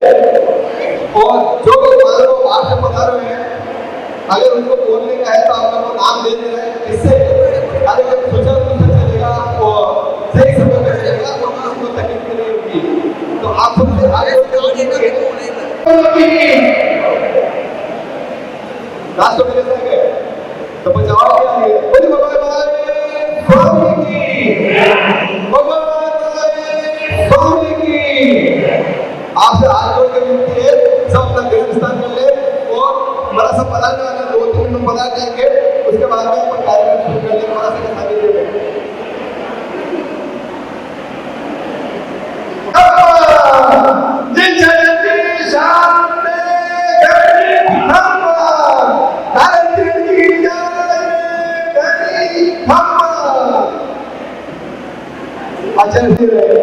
और जो भी मान लो आपसे पता रहे हैं, अगर उनको बोलने का है तो आप लोग नाम दे दे रहे हैं, इससे अगर सोशल मीडिया चलेगा और सही समय पे चलेगा तो आपको तकलीफ नहीं होगी। तो आप सबसे आगे राष्ट्र मेरे संग है तो बचाओ के लिए बोले भगवान स्वामी की, भगवान स्वामी की। आपसे हाथ जोड़ के विनती है, सब अपना ग्रह स्थान कर ले और बड़ा सा पता नहीं आना, 2-3 मिनट पता जाएंगे, उसके बाद में अपन कार्यक्रम शुरू कर लेंगे। बड़ा सा आगे दे जिन जयती शांति गति धम्मा धरती की गति धम्मा आचरण रहे।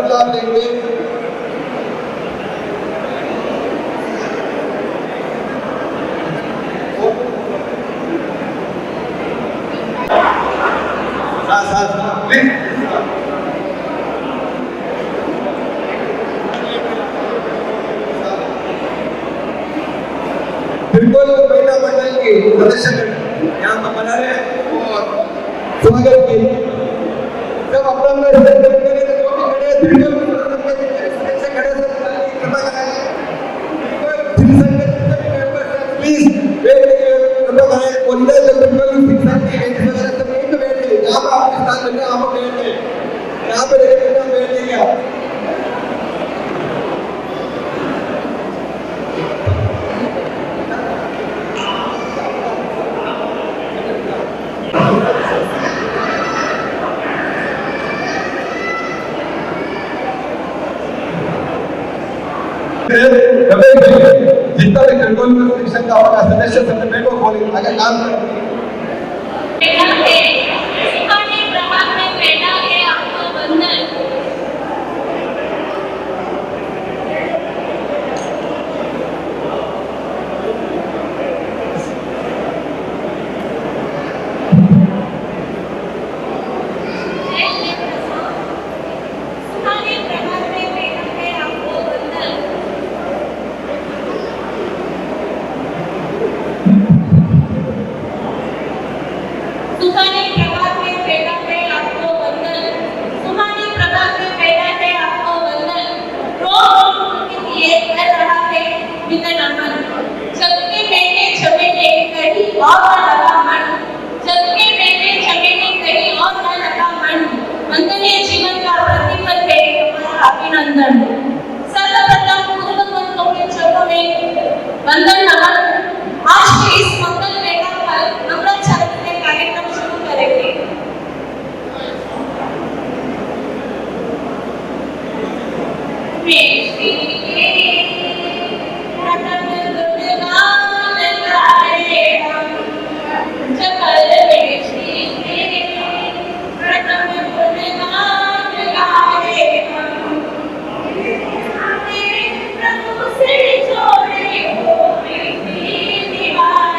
लाभ लेंगे। बिल्कुल महिला मंडल की सदस्य यहाँ पर बना रहे और स्वागत की जब अपना जितना भी कंट्रोल कमीशन का होगा सदस्य संगठन को खोले आगे काम करें। वंदन नमन। आज के इस मंगल बेला पर नम्र चरण में कार्यक्रम शुरू करेंगे। प्रभु से जोड़े हो दीवार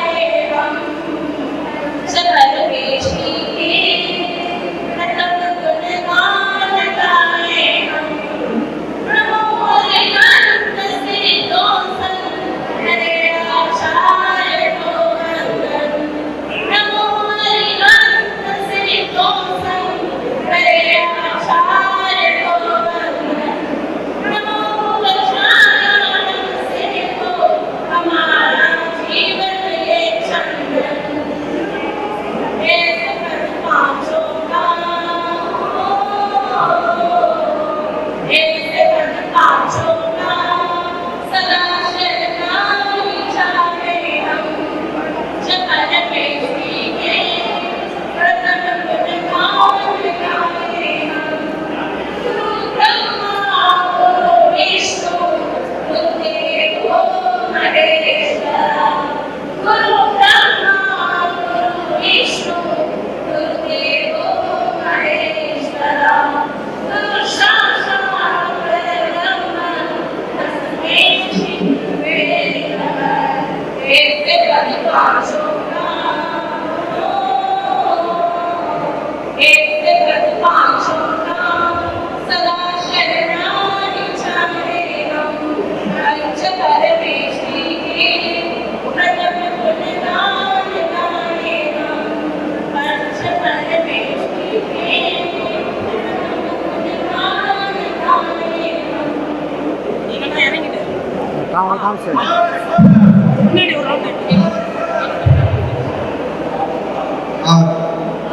गाँव से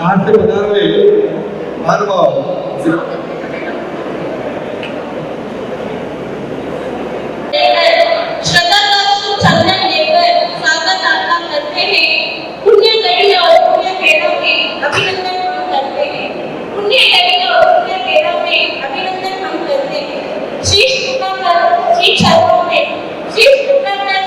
आज से बता रहे महानुभाव श्रद्धा का शुभ चंदन लेकर स्वागत आपका करते हैं। पुण्य गढ़ी और पुण्य पेड़ों में अभिनंदन हम करते हैं। पुण्य गढ़ी और पुण्य पेड़ों में अभिनंदन हम करते हैं। शीश झुकाकर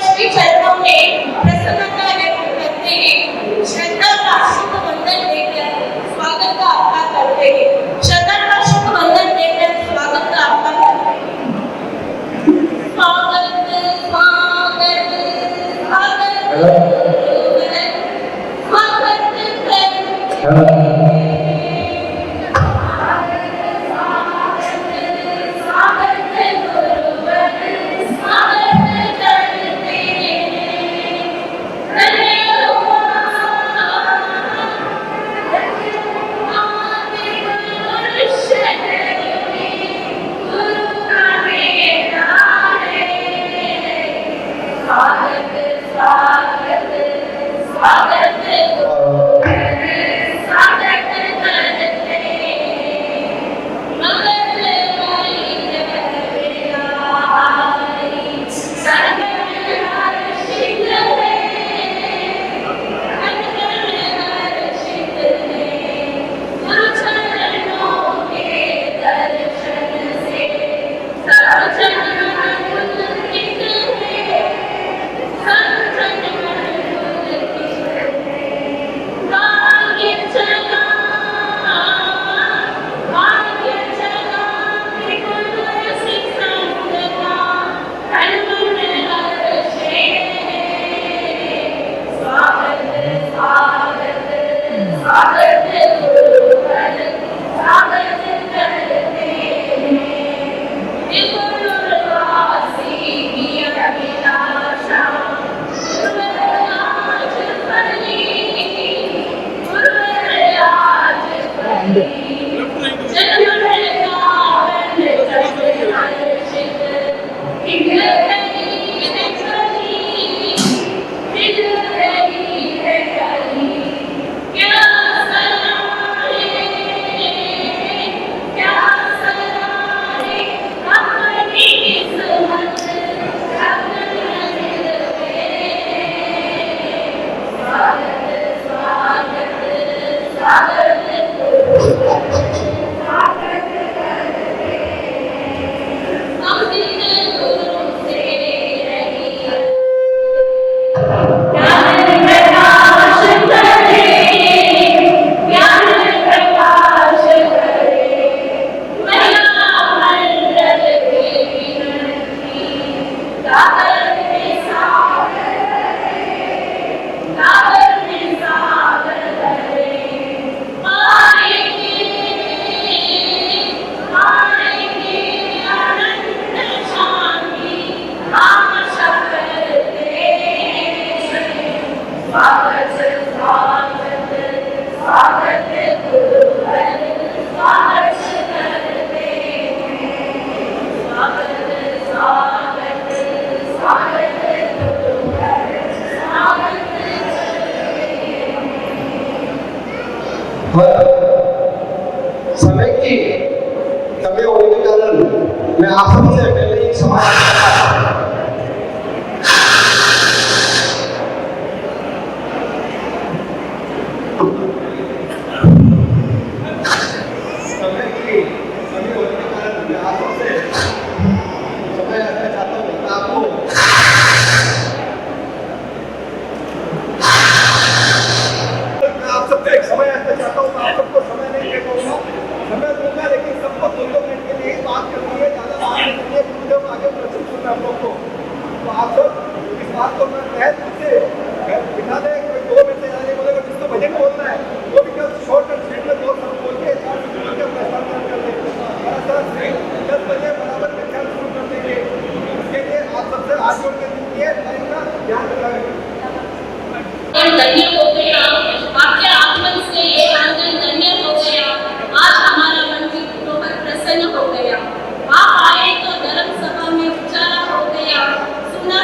श्री चरणों में प्रसन्नता व्यक्त करते हैं। श्रद्धा का शुभ वंदन देकर स्वागत का आपका करते हैं। श्रद्धा का शुभ वंदन देकर स्वागत का आपका करते हैं। स्वागत स्वागत समय की कमी होने के कारण मैं आप सबसे पहले ही धन्य हो गया। आपके आगमन से ये आंगन धन्य हो गया। आज हमारा मन भी प्रसन्न हो गया। आप आए तो धर्म सभा में उजाला हो गया। सुना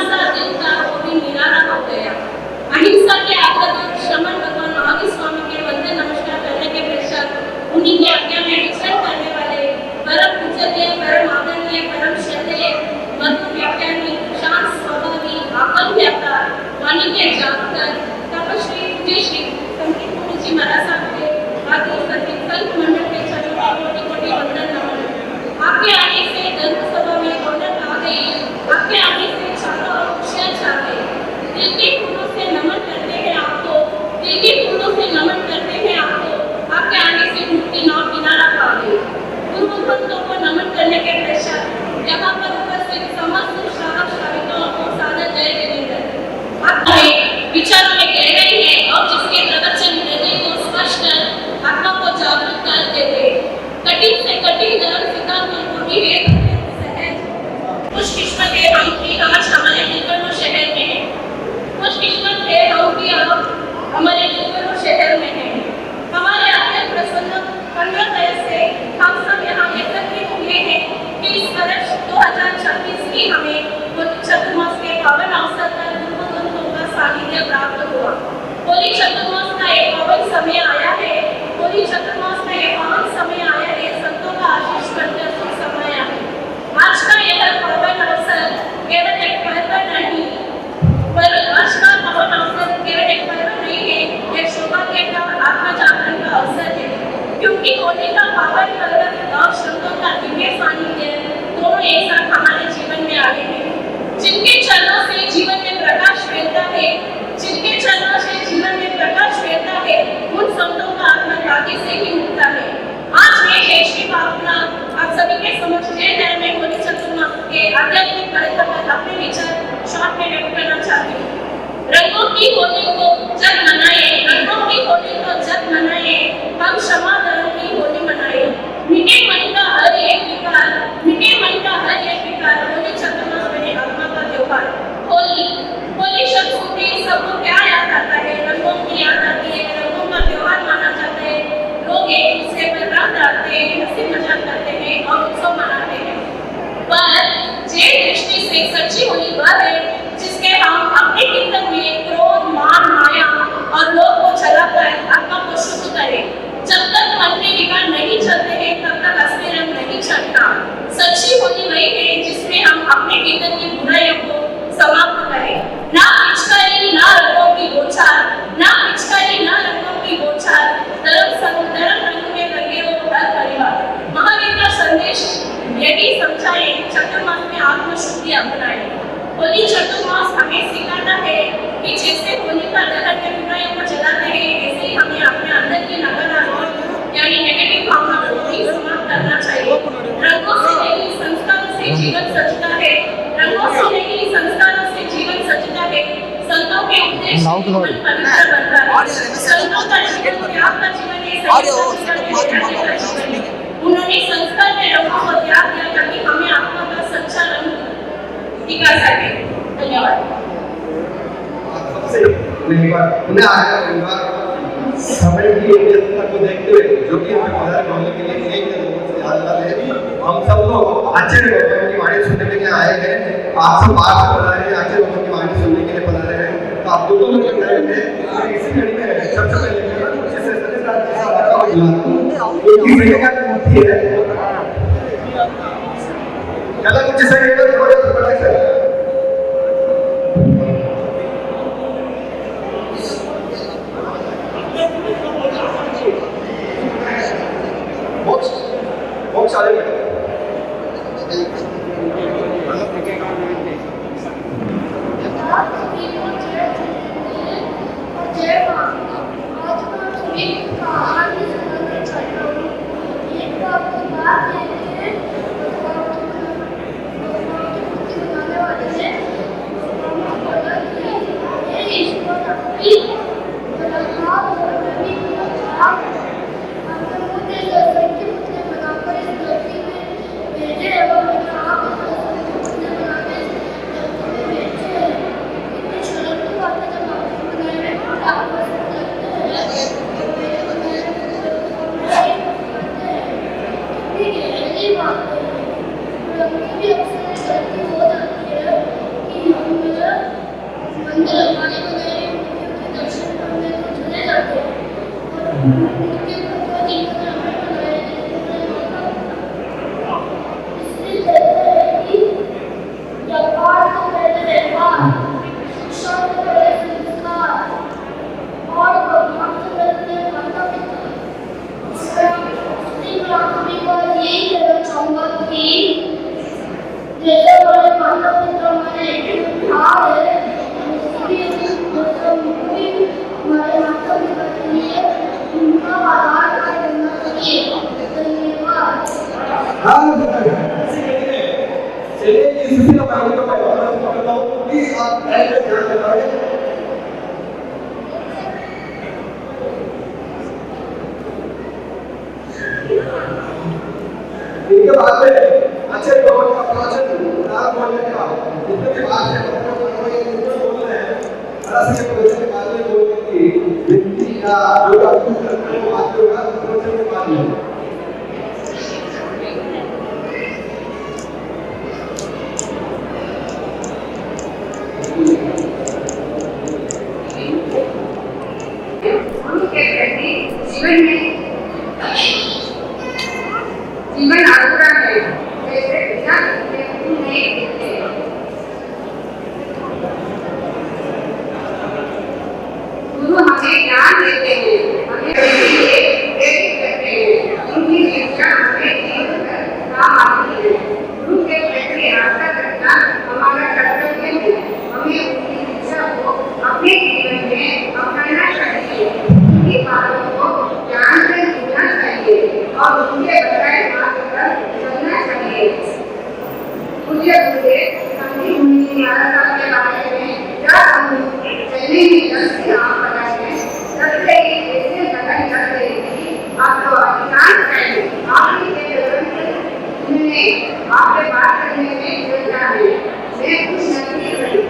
अपने विचार शॉर्ट में व्यक्त करना चाहती हूँ। रंगों की होली को जब मनाए, रंगों की होली को जब मनाए, हम क्षमा धर्म की होली मनाए। मिटे मन का हर एक विकार, मिटे मन का हर एक विकार, होली चतुर्मास मेरे आत्मा का त्योहार। होली होली शब्द सुनते ही सबको क्या याद आता है? रंगों की याद आती है, रंगों का त्योहार माना जाता है। लोग एक दूसरे पर रंग डालते हैं, हंसी मजाक करते हैं और उत्सव मनाते हैं। पर जे दृष्टि से सच्ची होली वह है जिसके हम अपने कीर्तन में क्रोध, मान, माया और लोभ को जलाकर आत्मा को शुद्ध करें। जब तक मन के विकार नहीं चलते हैं तब तक असली रंग नहीं चढ़ता। सच्ची होली वही है जिसमें हम अपने कीर्तन की बुराइयों को समाप्त करें। ना पिचकारी ना रंगों की बौछार, ना पिचकारी ना रंगों की बौछार, धर्म रंग में लगे हो हर परिवार। महावीर का संदेश यही समझाए, चतुर्मास में आत्मशुद्धि अपनाए। होली चतुर्मास हमें सिखाता है कि जैसे होलिका दहन में बुराइयों को जलाते हैं, ऐसे ही हमें अपने अंदर की नकारात्मक यानी नेगेटिव भावनाओं को भी समाप्त करना चाहिए। रंगों से नहीं संस्कारों से जीवन सजता है, रंगों से नहीं संस्कारों से जीवन सजता है। संतों के उपदेश से जीवन पवित्र बनता है। संतों का जीवन त्याग का जीवन है। उन्होंने संस्कार में रंगों को त्याग किया ताकि हमें आत्मा का सच्चा रंग दिखा सके। धन्यवाद। उन्हें आया समय की व्यस्तता को देखते हुए जो कि हमें बाजार बोलने के लिए एक हम सब लोग अच्छे भगवान की वाणी सुनने के लिए आए हैं। आप सब बात कर रहे हैं, अच्छे भगवान की वाणी सुनने के लिए बना रहे हैं। तो आप दोनों लोग इसी घड़ी में सबसे पहले कुछ इनके बाद में अच्छे लोगों का प्रवचन बोलने का जितने भी बात है बोल रहे हैं अच्छे प्रवचन के बाद में बोलने की व्यक्ति का जो बात होगा प्रवचन के बाद में जीवन अधूरा है जैसे बिना नहीं गुरु हमें ज्ञान देते हैं, हमें प्रेरित करते हैं, उनकी शिक्षा हमें जीवन काम आती है। गुरु के प्रति आस्था रखना हमारा कर्तव्य है। हमें उनकी शिक्षा को अपने जीवन में अपनाना चाहिए, उनकी बातों को ध्यान से सुनना चाहिए और उनके बताए मार्ग पर चलना चाहिए। मुझे संगीत मुनि महाराज के बारे में जब हम चलने की दस से आप बताएंगे तब से ही ऐसे लगन लग रही थी आपको अधिकांश टाइम आपकी के उन्होंने आपके बात करने में जोड़ा है मैं कुछ नहीं रही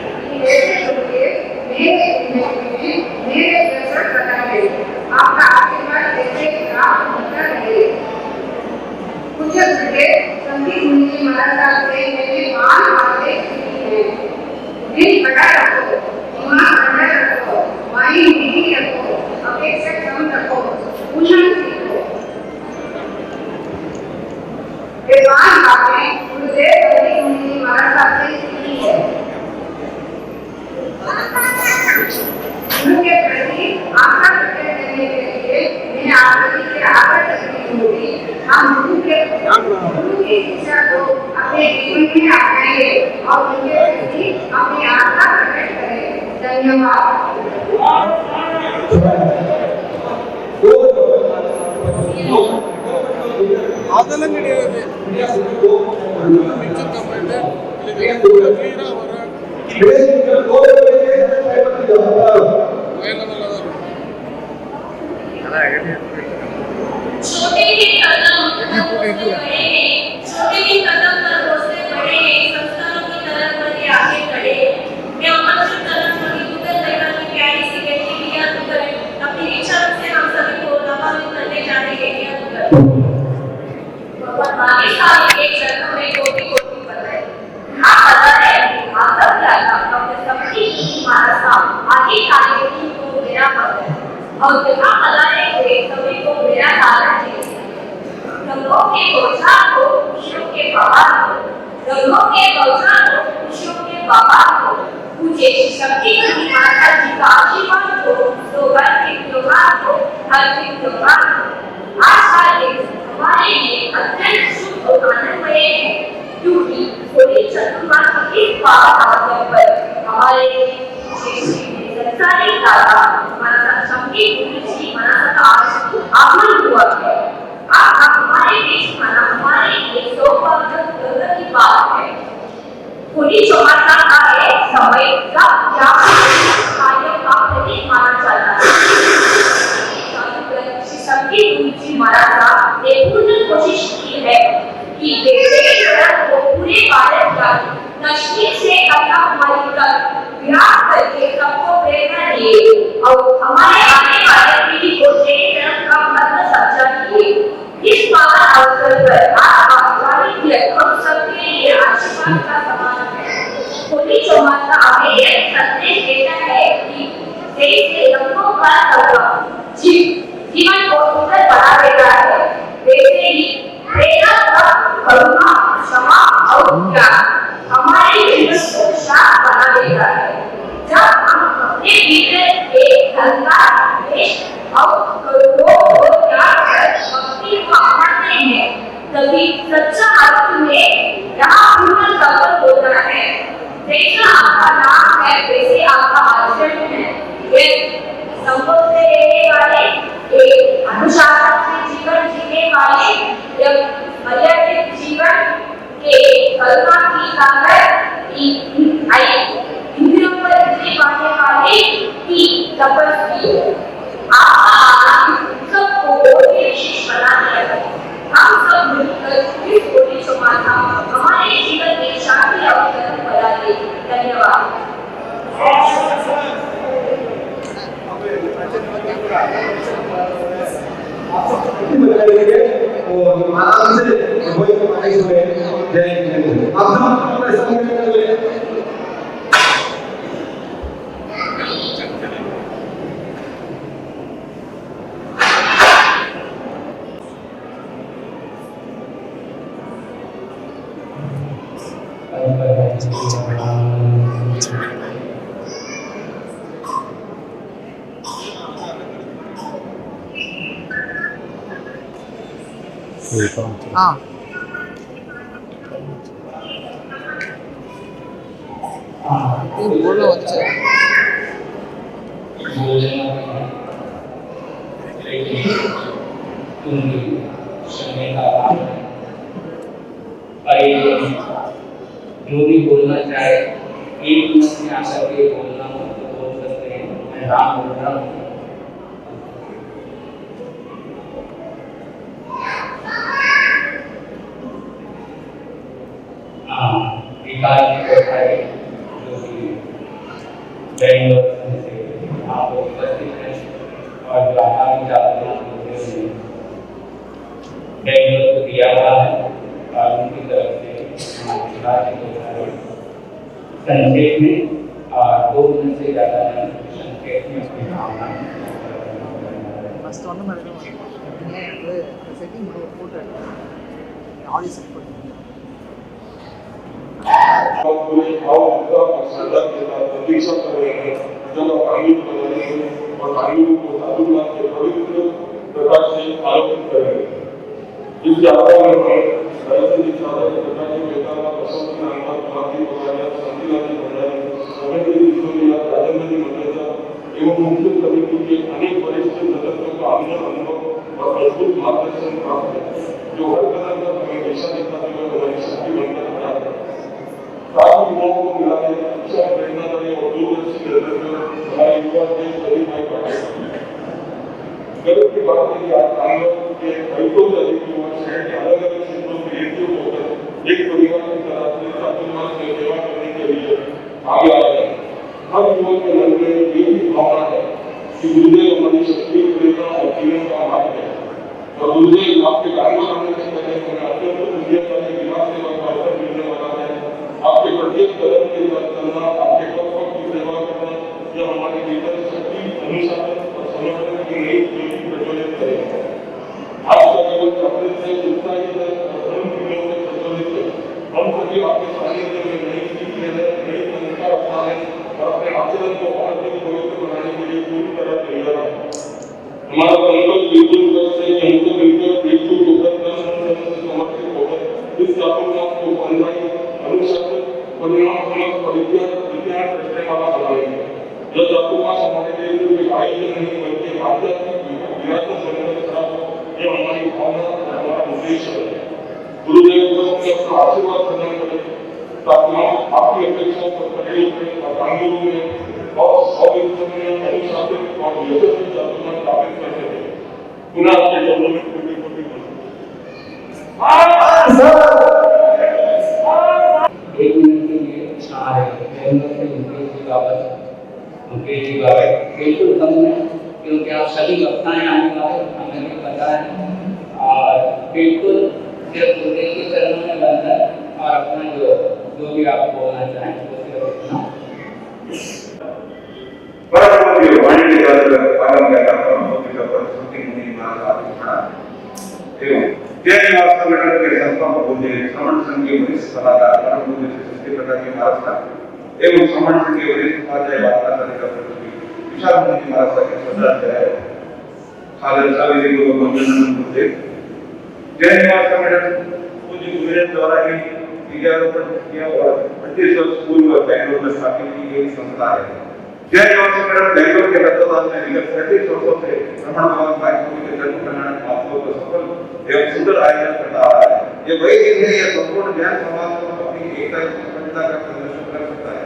ऐसे लोगे मेरे जिंदगी में मेरे जैसा बताइए आपका आशीर्वाद ऐसे प्राप्त होता रहे कुछ घंटे संगीत मुनि महाराज से मैंने बाल बातें सीखी है दिल बड़ा रखो दिमाग बड़ा रखो वाणी मीठी रखो अपेक्षा कम रखो उन्नत सीखो ये बाल बातें गुरुदेव संगीत मुनि महाराज से सीखी है गुरु के प्रति आस्था प्रकट करने के लिए मैंने आपके लिए आदर करनी होगी हम गुरु की शिक्षा को अपने जीवन में अपनाएंगे और उनके प्रति अपनी आस्था प्रकट करें धन्यवाद छोटे ही कदम छोटे ही कदम पर पहुंचते बड़े संस्थानों की तरफ बढ़े आगे बढ़े मैं आमंत्रित करना चाहती हूँ की प्यारी सी बेटी लिया करें अपनी इच्छा से हम सभी को लाभान्वित करने जा रहे हैं भगवान भाग्यशाली एक जन्म में कोटि कोटि बधाई हाँ बधाई माता पिता अपने सबकी मानसा आगे आगे को मेरा पता और यहाँ बधाई हुए सभी को मेरा सारा चाहिए रंगों के बोझा को खुशियों के बहार को रंगों के बोझा को खुशियों के बहार को मुझे शक्ति की माता जी का आशीर्वाद को त्योहार के त्योहार को हर दिन त्योहार को आज का दिन हमारे लिए अत्यंत शुभ और आनंदमय है क्योंकि होली चतुर्थी के पावन अवसर पर हमारे संसारी दादा हमारा शक्ति जी मनासा का आगमन हुआ है आप हमारे बीच माना हमारे लिए सौभाग्य गर्व की बात है होली चौमासा का एक समय जब कार्य का प्रतीक माना जाता है शक्ति जी महाराजा ने पूर्ण कोशिश की है कि देश को पूरे भारत का कश्मीर से कन्याकुमारी तक विराट करके सबको प्रेरणा दिए और हमारे आने वाले पीढ़ी को जैन धर्म का महत्व समझा दिए इस पावन अवसर पर आज हमारी हम सबके लिए आशीर्वाद का समान है होली चौमासा हमें यह संदेश देता है कि देश के रंगों का संगम जीवन को सुंदर बना देता है वैसे ही प्रेरणा करुणा क्षमा और ज्ञान हमारे जीवन को शांत बना देता है जब हम अपने भीतर एक संस्कार देश और करुणा को त्याग कर भक्ति को अपनाते हैं तभी सच्चा अर्थ में यहाँ पूर्ण सफल होता है जैसा आपका नाम है वैसे आपका आचरण है वे संभव से रहने वाले एक अनुशासन से जीवन जीने वाले या मर्यादित जीवन के कल्पना की सागर इंद्रियों पर विजय पाने वाले की तपस्वी आपका सबको बहुत विशेष बना दिया हम सब मिलकर इस होली चौमासा हमारे जीवन में शांति और धर्म बना दे धन्यवाद और आराम से वही कमाई हुए जय अब हम अपने संग में ले हाँ बोलो अच्छा जो भी बोलना चाहे, एक मिनट में आकर के बोलना हो तो बोल सकते हैं। मैं राम बोल रहा हूँ। विकास की कोठारी जो कि बेंगलोर से आप उपस्थित हैं और जो आगामी जातियां बेंगलोर को दिया हुआ है और उनकी तरफ से हमारे विकास की कोठारी संक्षेप में और 2 मिनट से ज़्यादा संक्षेप में अपनी भावना ஃபஸ்ட் ஒன்றும் இல்லை செட்டிங் போட்டு ஆடியோ செட் பண்ணி पूरे भाव और श्रद्धा के साथ प्रतीक्षा कर रहे हैं जब आप आयु बनाने और आयु को साधुवाद के पवित्र प्रकाश से आलोकित करेंगे। इस यात्रा में सरस्वती चादर प्रकाश के बेटा का बसंत नामा माती बगाया संतिलानी भंडारी समेत ईश्वरीय राजेंद्र जी मंडलिया एवं मुख्य समिति के अनेक वरिष्ठ सदस्यों का अनुभव और अद्भुत मार्गदर्शन प्राप्त है जो हर कदम पर हमें दिशा दिखाते हुए हमारी शक्ति बनकर खड़ा है। साथ ही युवाओं को मिला है अच्छा प्रेरणादायी और दूरदर्शी नेतृत्व हमारे युवा देश सभी भाई पाटिल। गर्व की बात है कि आज कांग्रेस के कईयों से अधिक युवा शहर के अलग अलग क्षेत्रों में एकजुट होकर एक परिवार की तरह से चातुर्मास में सेवा करने के लिए आगे आ रहे हैं। हर युवक के मन में ये भी भावना है कि गुरुदेव हमारी शक्ति प्रेरणा और जीवन का मार्ग है और गुरुदेव आपके कार्य करने से पहले हमें अत्यंत दुनिया का विकास सेवा का अवसर मिलने वाला है। आपके प्रत्येक कदम के साथ चलना, आपके पक्ष की सेवा करना, यह हमारे भीतर शक्ति, अनुशासन और समर्पण की नई ज्योति प्रज्वलित करेगा। आपका केवल चक्र से उत्साहित है और धर्म क्रियाओं से प्रज्वलित है। हम सभी आपके सानिध्य में नई सीख ले रहे, नई संस्कार अपना रहे और अपने आचरण को और अधिक पवित्र बनाने के लिए पूरी तरह तैयार है। हमारा संकल्प बिल्कुल स्पष्ट है कि हमको मिलकर एकजुट होकर समर्पित होकर इस चातुर्मास को बंधाई अनुशासन परिणामपूर्वक और इतिहास रचने वाला बनाएंगे। यह चातुर्मास हमारे लिए सिर्फ आयोजन नहीं बल्कि आध्यात्मिक विरासत बनकर खड़ा हो, यह हमारी भावना और हमारा उद्देश्य है। गुरुदेव को अपने अपना आशीर्वाद प्रदान करें ताकि हम आपकी अपेक्षाओं पर खड़े होकर और कांगुरु में और अविश्वसनीय अनुशासन और यशस्वी चातुर्मास स्थापित कर सकें। पुनः आपके चरणों में कोटि कोटि एक मिनट के लिए आ रहे हैं मुकेश जी बाबत बिल्कुल कम है क्योंकि आप सभी वक्ताएं आने वाले हमें भी पता है और बिल्कुल सिर्फ गुरुदेव के चरणों में बंधन और अपना जो भी आप बोलना चाहें वो सिर्फ इतना वाणिज्य पालन करना प्रस्तुति मुनि महाराज जय निवास संगठन के संस्थापक होते श्रवण संघ के वरिष्ठ सलाहकार परम पूज्य श्री प्रकाश जी महाराज का एवं श्रवण संघ के वरिष्ठ उपाध्याय वार्ताकार का विशाल मुनि महाराज का श्रद्धांजलि है। सादर सावित्री को वंदन करते जय निवास संगठन पूज्य गुरुदेव द्वारा ही विद्यारोपण किया और 25 वर्ष पूर्व बेंगलुरु में स्थापित की गई संस्था है। जय निवास संगठन बेंगलुरु के तत्वाधान में विगत 35 वर्षों से ब्रह्मण भगवान वायुदेव के जन्म कल्याण महोत्सव को सफल एवं सुंदर आयोजन करता आ रहा है। ये वही दिन है यह संपूर्ण ज्ञान समाज को अपनी एकता अखंडता का प्रदर्शन कर सकता है।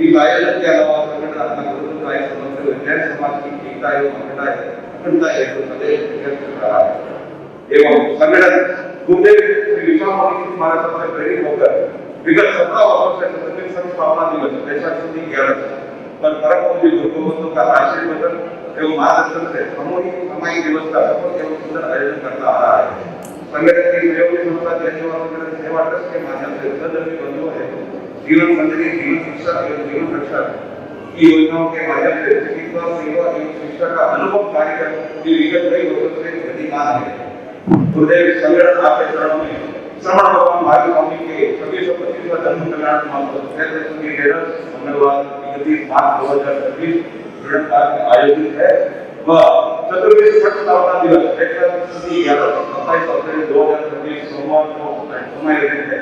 इस आयोजन के अलावा संगठन अपना गुरुत्व का एक समग्र जैन समाज की एकता एवं अखंडता हेतु सदैव प्रयास कर रहा है एवं संगठन गुरुदेव श्री विश्वामित्र महाराज से प्रेरित होकर विगत 17 वर्षों से सतत संस्थापना दिवस वैशाख शुद्ध 11 पर परम पूज्य गुरुगोविंद का आशीर्वाद एवं मार्गदर्शन से सामूहिक सामायिक दिवस का सफल एवं सुंदर आयोजन करता आ रहा है। संगठन की सहयोगी संस्था जय निवास संगठन सेवा ट्रस्ट के माध्यम से सदस्यों बंधुओं है जीवन मंदिर जीवन शिक्षा एवं जीवन रक्षा की योजनाओं के माध्यम से चिकित्सा सेवा एवं शिक्षा का अनुभव कार्यक्रम की विगत कई वर्षों से गतिमान है। गुरुदेव संगठन आपके चरणों में श्रवण भगवान महावीर स्वामी के 2625वां जन्म कल्याण महोत्सव मंगलवार 31 मार्च 2026 आयोजित है। वह चतुर्वेद छठ स्थापना दिवस 27 अप्रैल 2026 सोमवार को समायोजित है।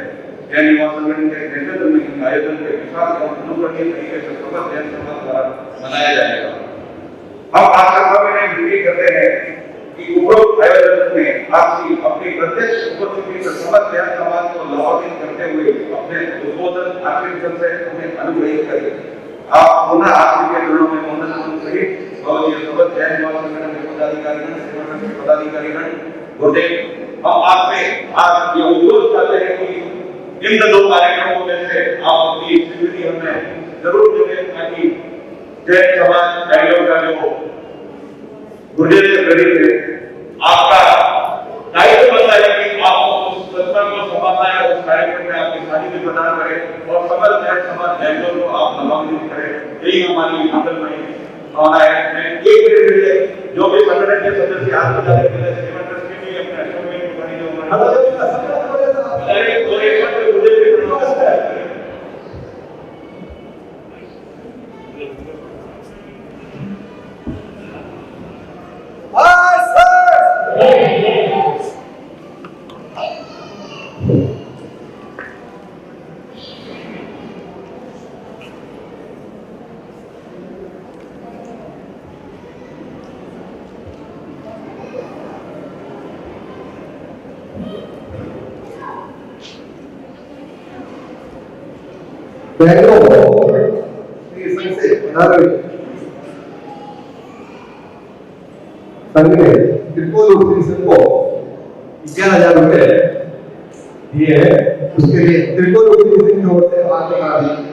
जय निवास संगठन के नेतृत्व में आयोजन के विशाल एवं अनुकरणीय तरीके से समस्त जैन समाज द्वारा मनाया जाएगा। हम आशा में विनती करते हैं कि उपरोक्त आयोजन में आपकी अपनी प्रत्यक्ष उपस्थिति से समस्त जैन समाज को लाभान्वित करते हुए अपने उद्बोधन आशीर्वाद से हमें अनुग्रहित करें। आप पुनः आपके चरणों में वंदन सहित और ये सब जैन समाज संगठन के पदाधिकारीगण, संगठन के पदाधिकारीगण होते हम आपसे आज ये अनुरोध करते हैं कि इन दो कार्यक्रमों में से आप अपनी स्वीकृति हमें जरूर दें ताकि जैन समाज बैंगलोर का जो गुर्जर से प्रेरित है आपका दायित्व बनता है कि आपको उस सत्ता को संभालना है, उस कार्यक्रम में आपकी सानिध्य प्रदान करें और समस्त जैन समाज बैंगलोर को आप लाभान्वित करें। यही हमारी मंगलमय भावना है। मैं एक मिनट के लिए जो भी संगठन के सदस्य हाथ उठाने के लिए सेवा ट्रस्ट के लिए अपने अशोक में जो बैंगलोर श्री संघ से पधारे संघ ने त्रिकोल सिंह को 11,000 रुपए दिए हैं। उसके लिए त्रिकोल सिंह की ओर से हार्दिक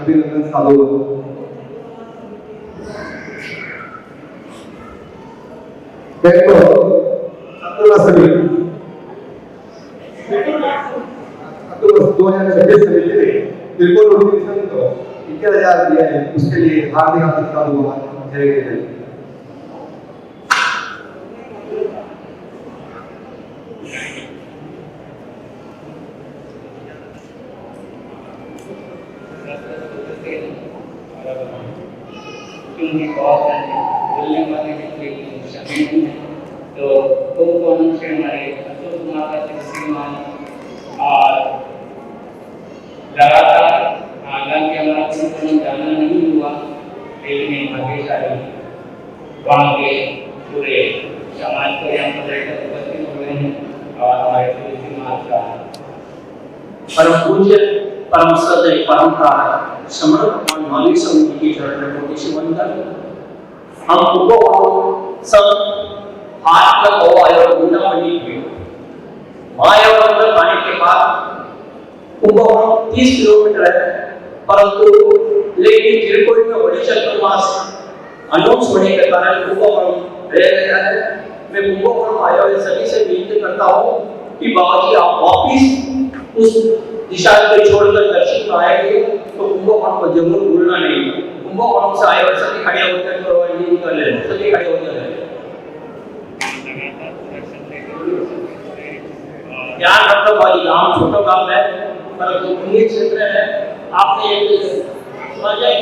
अभिनंदन साधु। बैंगलोर अक्टूबर समिति 2026 समिति ने त्रिकोल सिंह को 11,000 दिए हैं। उसके लिए हार्दिक साधुवाद। जय जय। क्योंकि बहुत बोलने वाले हैं तो कुंभकोणम से हमारे अशोक माता श्रीमान और लगातार हालांकि हमारा कुंभकोणम जाना नहीं हुआ लेकिन भाग्यशाली वहाँ के पूरे समाज को यहाँ पर रहकर उपस्थित हुए हैं और हमारे तुलसी माता का परम पूज्य परम सदैव परंपरा समर्थ और मौलिक समिति की चरण में कोटि से वंदन। हम कुंभकोणम सब हाथ का हो आयो वृंदावनी हुए मायावत तक आने के बाद कुंभकोणम 30 किलोमीटर है, परंतु लेकिन त्रिकोण में बड़ी चतुर्मास अनाउंस होने के कारण कुंभकोणम रह गया है। मैं कुंभकोणम आए हुए सभी से विनती करता हूँ कि बाबा जी आप वापिस उस दिशा को छोड़कर दक्षिण में आएंगे तो कुंभकोणम को जरूर भूलना नहीं। कुंभकोणम से आए हुए सभी खड़े होकर तो कर ले, सभी खड़े होकर ध्यान रखो वाली गांव छोटा गांव है परंतु पुण्य क्षेत्र है। आपने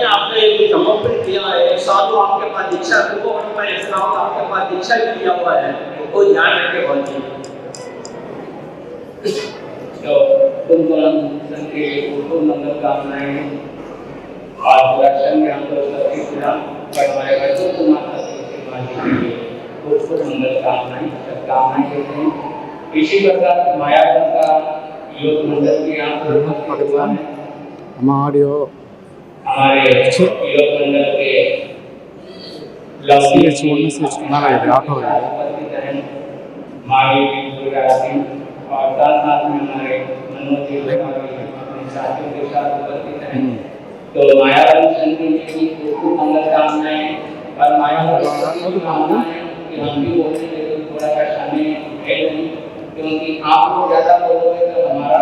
आपने एक समर्पण किया है, एक साधु आपके पास दीक्षा कुंभकोणम में इस गांव आपके पास दीक्षा किया हुआ है, तो ध्यान रखे बहुत तो कुंभकोणम संघ के पूर्व मंगल कामनाएं और पूरा संघ हम लोग सभी पूरा करवाए गए तो तुम्हारा आशीर्वाद के लिए पूर्व मंगल कामनाएं सत्कामनाएं देते हैं। इसी प्रकार मायावन का योग मंडल के यहाँ पर हमारे योग मंडल के और साथ में हमारे मनोज जी अपने साथियों के साथ उपस्थित हैं। तो मायावन संघ की खूब मंगल कामनाएं और मायावन की कामनाएं कि हम भी बोलने लेकिन थोड़ा सा समय है नहीं क्योंकि आप लोग ज़्यादा बोलोगे तो हमारा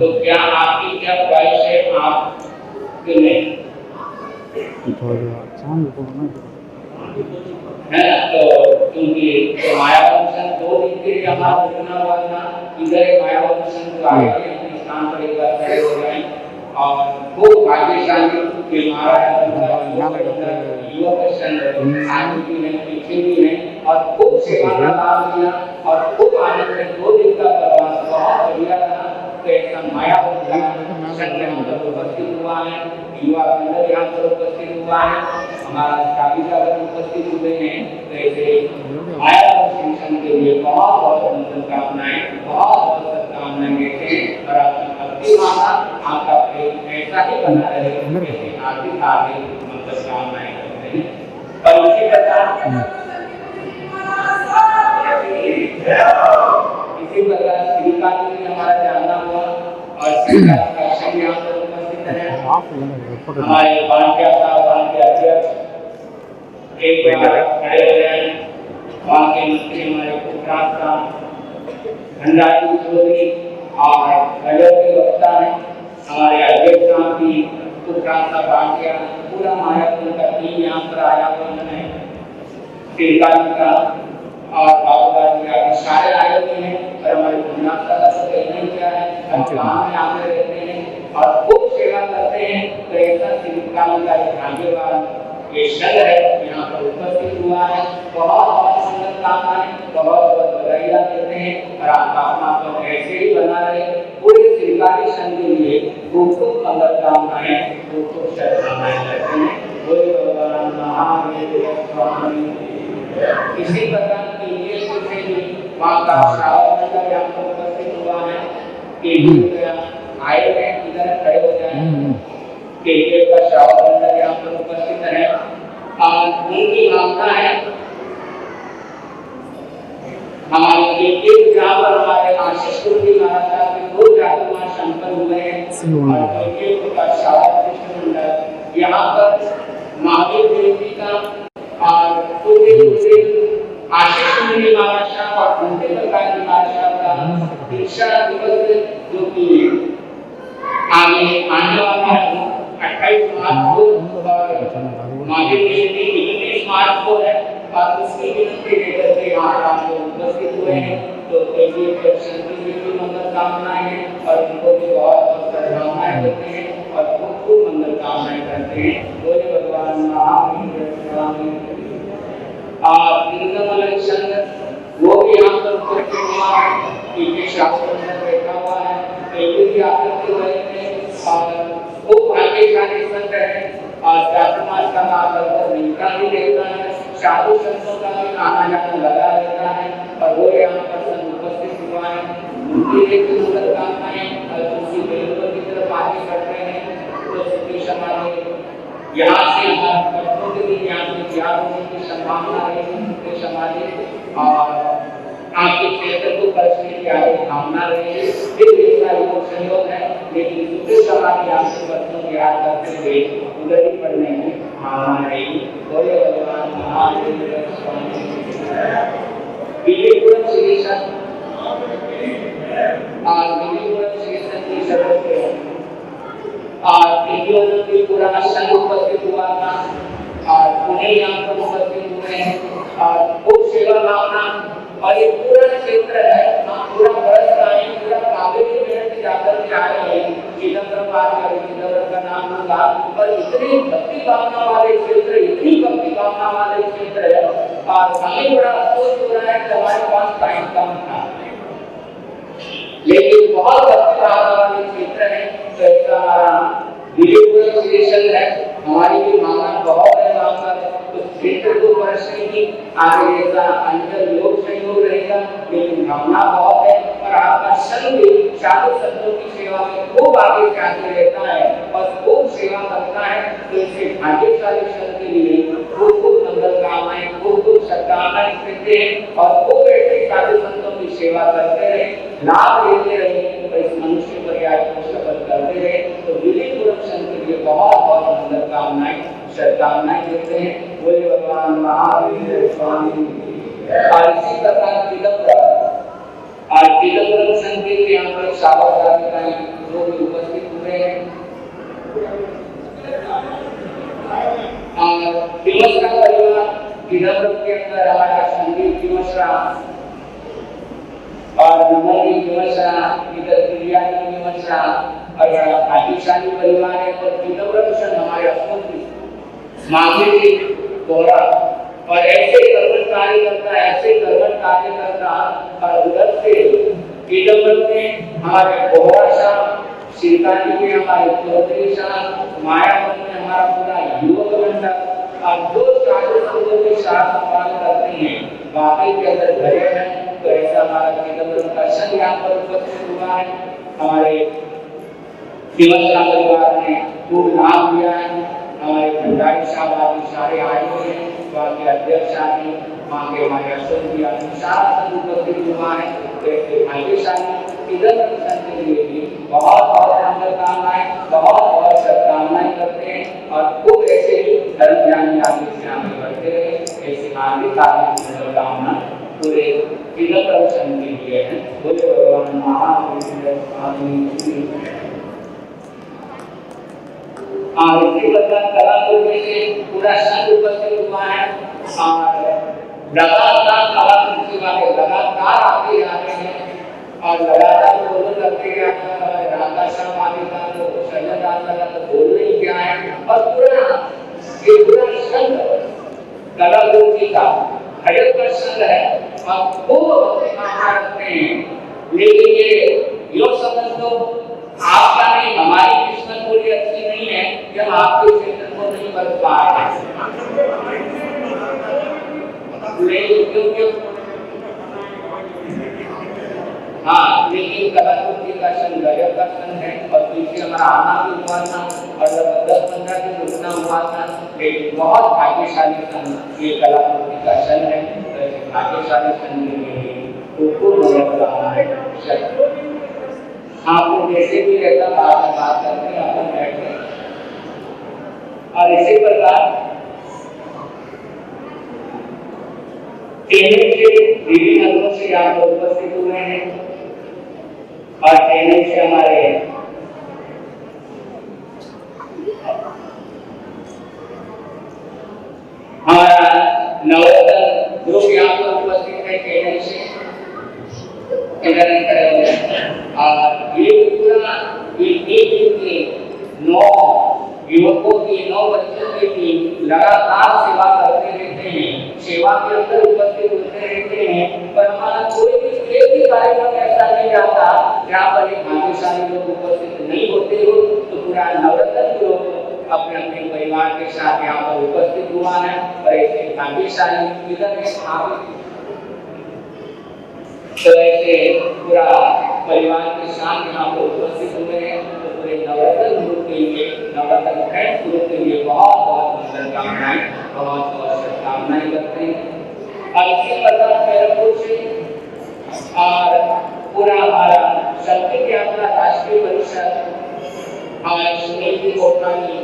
तो क्या आपकी क्या ख्वाहिश है आप क्यों नहीं है ना। तो क्योंकि मायावन संघ 2 दिन के लिए हमारा रुकना हुआ था, इधर मायावन संघ का आगे अपने स्थान पर एक बार खड़े हो गए और वो भाग्यशाली कि हमारा युवक संघ आगे भी नहीं पीछे भी नहीं और खूब सेवा का लाभ लिया और खूब आनंद में 2 दिन का प्रवास बहुत बढ़िया रहा। तो एक मायावन संघ में उपस्थित हुआ है, युवा मंडल यहाँ पर उपस्थित हुआ है हमारा काफी अगर उपस्थित हुए हैं तो ऐसे माया शिक्षण के लिए बहुत बहुत शुभकामनाएं, बहुत बहुत शुभकामनाएं देते हैं और आपकी भक्ति माना आपका प्रेम ऐसा ही बना रहे, ऐसी आगे आगे मतलब कामनाएं करते हैं। और इसी प्रकार श्री काली में हमारा जानना हुआ और श्री काली का अक्षर यहाँ पर उपस्थित है। हमारे बांकिया साहब बांकिया अध्यक्ष एक बार खड़े हो जाए, वहाँ के मंत्री हमारे पुत्रास साहब भंडारी चौधरी और गजब के वक्ता है हमारे अध्यक्ष साहब की पुत्रास साहब बांकिया, पूरा मायापुर का टीम यहाँ पर आया हुआ है श्री काली का और बाबूदास जी आगे सारे आए हुए हैं और हमारे गुरुनाथ का सब नहीं किया है, हम वहाँ में आते रहते हैं और खूब सेवा करते हैं। तो ऐसा श्री काली का एक भाग्यवान ये संघ है यहाँ पर उपस्थित हुआ है। बहुत बहुत सुंदर काम है, बहुत बहुत बधाइयाँ देते हैं और आपका अपना तो ऐसे ही बना रहे। पूरे श्री काली संघ के लिए खूब खूब मंगल कामनाएं, खूब खूब शुभकामनाएं करते हैं। बोले भगवान महावीर स्वामी। इसी प्रकार के लिए से भी वहाँ का श्रावण मंडल यहाँ पर उपस्थित हुआ है कि आए हैं इधर खड़े हो जाए के का श्रावण मंडल यहाँ पर उपस्थित है और उनकी कामना है हमारे एक यहाँ पर हमारे आशीष गुरुजी महाराज साहब के दो जातुमा संपन्न हुए हैं और एक का श्रावण कृष्ण मंडल यहाँ पर महावीर जयंती का और पूरे आशीष मुनि महाराज साहब और उनके प्रकार की महाराज साहब का दीक्षा दिवस जो कि आगे आने वाला है 28 मार्च को और महावीर जयंती 19 मार्च को है और उसकी विनती लेकर के यहाँ आप लोग उपस्थित हुए हैं। तो देखिए संत जी की मंगल कामनाएं हैं और उनको भी बहुत बहुत शुभकामनाएं देते हैं और खूब खूब मंगल कामनाएं करते हैं। बोले भगवान महावीर स्वामी। निर्गमन संघ वो भी यहाँ पर उपस्थित हुआ है, इनके शास्त्र में बैठा हुआ है, पहले भी आकर के गए थे और खूब भाग्यशाली संत है और चातुर्मास का आकर मिलता भी रहता है, साधु संतों का भी आना जाना लगा रहता है और वो यहाँ पर उपस्थित हुआ है। उनकी एक सुंदर कामनाएं और उसी बेलूर की तरफ आगे बढ़ रहे हैं। तो सुखी समाधि यहाँ से हमारे बच्चों के लिए यहाँ से तैयार होने की संभावना रहेगी सुखी समाधि और आपके क्षेत्र को करने की आगे कामना रहेगी। फिर इसका योग संयोग है लेकिन सुखी समाधि यहाँ से बच्चों को याद करते हुए उधर ही पढ़ने की भावना रहेगी। बोले भगवान महावीर स्वामी। विजयपुरम श्रीशन और विजयपुरम श्रीशन की सदस्य और वीडियो भी पूरा संघ उपस्थित हुआ था और पुणे यहाँ पर उपस्थित हुए हैं और खूब सेवा भावना और ये पूरा क्षेत्र है पूरा बरस का है पूरा कावेरी बेल्ट से जाकर के आ रहे हैं। चिदंबरम बात करें, चिदंबरम का नाम होगा और इतनी भक्ति भावना वाले क्षेत्र, इतनी भक्ति भावना वाले क्षेत्र है और हमें बड़ा अफसोस हो रहा है कि हमारे पास टाइम कम था लेकिन बहुत भक्ति भावना वाले क्षेत्र है। तो ऐसा हमारा विजयपुरम स्टेशन है, हमारी भी भावना बहुत है वहाँ पर उस क्षेत्र को बरसने की आगे जैसा अंदर योग संयोग रहेगा लेकिन भावना बहुत है और आपका संघ भी साधु संतों की सेवा में खूब आगे से आगे रहता है और खूब सेवा करता है। तो इसे भाग्यशाली संघ के लिए खूब खूब मंगल कामनाएं, खूब खूब सद्कामनाएं देते हैं और खूब ऐसे साधु संतों की सेवा करते रहे, लाभ लेते रहे तो इस मनुष्य पर्याय को सफल करते रहे। तो विजयपुरम संघ के लिए बहुत बहुत मंगल कामनाएं सद्कामनाएं देते हैं। बोले भगवान महावीर स्वामी। और इसी प्रकार चिदंबरम संघ के यहाँ पर सावधानी लोग उपस्थित हुए हैं और विमर्शा परिवार चिदंबरम के अंदर हमारा संगीत विमर्शा और नमोनी विमर्शा, इधर क्रियानी विमर्शा और भाग्यशाली परिवार है और चिदंबरम संघ हमारे अस्पताल माफी की दोहरा और ऐसे कर्मठ कार्य करता है, ऐसे कर्मठ कार्य करता और उधर से चिदंबरम में हमारे बोहरा साहब, सीताजी में हमारे चौधरी साहब, मायापुर में हमारा पूरा युवक मंडल और जो साधु संतों के साथ संवाद करते हैं वाकई के अंदर भरे हैं। तो ऐसा हमारा चिदंबरम का संघ यहाँ पर उपस्थित हुआ है। हमारे शिवसरा परिवार ने खूब लाभ लिया है। हमारे भंडारी साहब आदि सारे आए हुए हैं, वहाँ के अध्यक्ष आदि, वहाँ के हमारे अशोक जी आदि सारा संघ उपस्थित हुआ है। तो ऐसे भाग्यशाली चिदंबरम संघ के लिए भी बहुत बहुत मंगलकामनाएं, बहुत बहुत शुभकामनाएं करते हैं और खूब ऐसे ही धर्म ज्ञान आदि से आगे बढ़ते रहे। ऐसी आगे कार्य मंगलकामना पूरे चिदंबरम संघ के लिए है। बोले भगवान महावीर स्वामी जी। और इसी प्रकार कलापुर में से पूरा संघ उपस्थित हुआ है और लगातार कलापुर की बातें लगातार आते जा रहे हैं और लगातार बोल करते हैं। राधा श्याम आदि का तो संजय दास का तो बोल नहीं किया है और पूरा ये पूरा संघ कलापुर जी का भयंकर संघ है और खूब रखते हैं। लेकिन ये यो समझ लो आपका नहीं, हमारी किस्मत पूरी अच्छी नहीं है कि हम आपके क्षेत्र को नहीं बच पा रहे हैं। लेकिन क्योंकि हाँ, लेकिन कलापुर जी का संघ गजब का संघ है और पीछे हमारा आना भी हुआ था और 10-15 दिन रुकना हुआ था। लेकिन बहुत भाग्यशाली संघ ये कलापुर जी का संघ है। तो भाग्यशाली संघ के लिए खूब मंगलकामना है। आपको जैसे भी रहता बात करते हैं अपन बैठते हैं और इसी प्रकार चेन्नई से विभिन्न नगरों से यहाँ पर उपस्थित हुए हैं और चेन्नई से हमारे हमारा नवरत्न ग्रुप यहाँ पर उपस्थित है चेन्नई से और ये पूरा एक दिन के 9 युवकों की 9 बच्चों की टीम लगातार सेवा करते रहते हैं, सेवा के अंदर उपस्थित होते रहते हैं। पर हमारा कोई भी एक भी कार्यक्रम ऐसा नहीं जाता जहाँ पर एक भाग्यशाली लोग उपस्थित नहीं होते हो। तो पूरा नवरत्न ग्रुप अपने अपने परिवार के साथ यहाँ पर उपस्थित हुआ है और ऐसे भाग्यशाली इधर में तो ऐसे पूरा परिवार के साथ यहाँ पर उपस्थित हुए हैं। तो पूरे नवरत्न ग्रुप के लिए, नवरत्न फ्रेंड ग्रुप के लिए बहुत बहुत मंगलकामनाएं, बहुत बहुत शुभकामनाएं करते हैं। और इसी प्रकार मैरपुर से और पूरा हमारा शक्ति यात्रा राष्ट्रीय परिषद हमारे सुनील जी कोटवानी,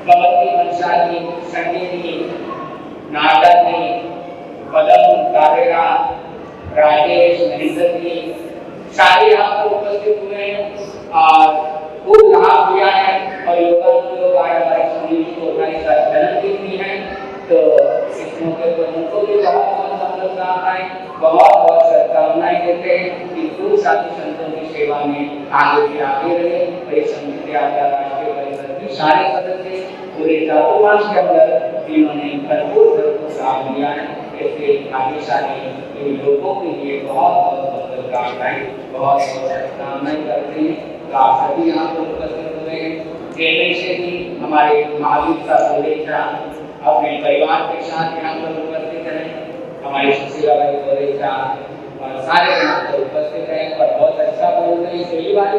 कमलजी बंसाली, संजय जी, नाटक जी, पदम कारेरा, राजेश, महेंद्र जी सारे यहाँ पर उपस्थित हुए हैं और खूब लाभ लिया है। और लोग आए हमारे सुनील जी कोटवानी का जन्मदिन भी है। तो इस मौके पर उनको भी बहुत बहुत शुभकामनाएं, बहुत बहुत शुभकामनाएं देते हैं कि खूब साथी संतों की सेवा में आगे भी आगे रहे। और संगीत यात्रा राष्ट्रीय परिषद के सारे सदस्य पूरे चातुर्मास के अंदर इन्होंने भरपूर लाभ लिया है। ऐसे भाग्यशाली लोगों के लिए बहुत बहुत शुभकामनाएं, बहुत बहुत शुभकामनाएं करते हैं। तो आप सभी यहाँ पर उपस्थित हुए हैं। चेन्नई से भी हमारे महावीर का गोरेचा अपने परिवार के साथ यहाँ पर उपस्थित हैं। हमारे सुशीला भाई गोरेचा और सारे यहाँ पर उपस्थित हैं और बहुत अच्छा बोलते हैं। सही बात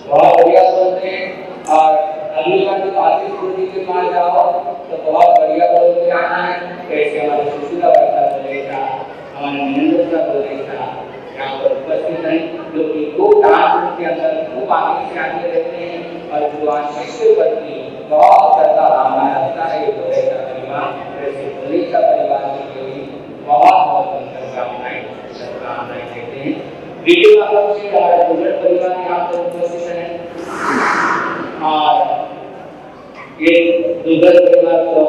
बहुत बढ़िया बोलते हैं। और अगली बार जब आशीष गुरु जी के पास जाओ तो बहुत बढ़िया बोल के आना है। कैसे हमारे सुशीला भाई का बोलेगा, हमारे महेंद्र का बोलेगा यहाँ पर उपस्थित हैं, जो कि दो डांस के अंदर खूब आगे से आगे रहते हैं और जो आशीष के प्रति बहुत ज्यादा हमारा रखता है। बोलेगा परिवार, जैसे बोलेगा परिवार के लिए बहुत बहुत शुभकामनाएं देते हैं। वीडियो माध्यम से हमारा गुजर परिवार यहाँ पर उपस्थित है और ये गुजर परिवार तो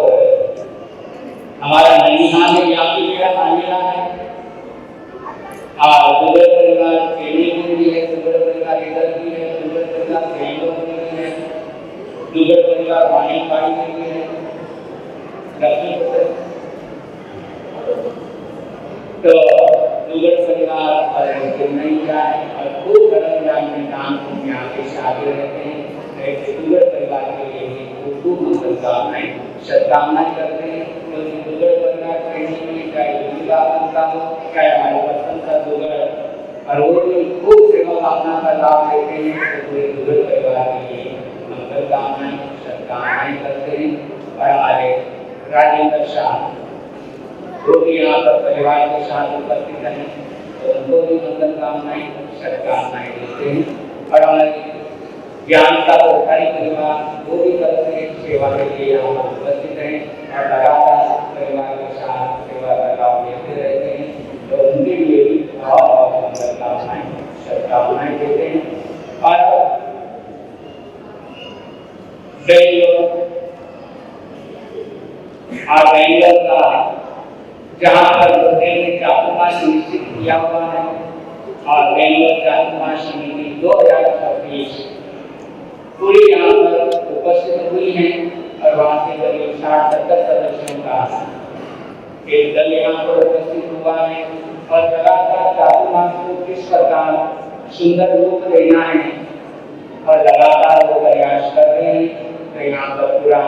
हमारा नैनीताल में व्यापी मेरा मांगेला है और गुजर परिवार चेन्नई में भी है, गुजर परिवार इधर भी है, गुजर परिवार बेंगलोर में भी है, गुजर परिवार वाणीपाड़ी में भी है, दक्षिण तो गुजर परिवार और चेन्नई का है और खूब धर्म ज्ञान में दान पुण्य आगे से आगे रहते हैं। ऐसे गुजर परिवार के लिए खूब मंगलकामनाएं सद्कामनाएं करते हैं। क्योंकि दुगड़ परिवार ट्रेनिंग में चाहे दुर्गा का हो चाहे हमारे बचपन का दुगड़ और वो खूब सेवा कामना का लाभ लेते हैं, तो पूरे दुगड़ परिवार के लिए मंगलकामनाएं सद्कामनाएं करते हैं। और हमारे राजेंद्र शाह जो भी यहाँ पर परिवार के साथ उपस्थित हैं, तो उनको भी मंगलकामनाएं सद्कामनाएं देते हैं। और हमारे ज्ञान का सरकारी परिवार वो भी कल से सेवा के लिए यहाँ पर उपस्थित हैं और लगातार परिवार के साथ सेवा का लाभ लेते रहते हैं, तो उनके लिए भी बहुत बहुत मंगलकामनाएं सद्कामनाएं देते हैं। और बेंगलोर का जहाँ पर होटल में चातुर्मास निश्चित किया हुआ है और बेंगलोर चातुर्मास समिति 2026 पूरी यहाँ पर उपस्थित हुई है और वहाँ से करीब 60-70 सदस्यों का एक दल यहाँ पर उपस्थित हुआ है और लगातार चातुर्मास को किस प्रकार सुंदर रूप देना है और लगातार वो प्रयास कर रहे हैं। तो यहाँ पर पूरा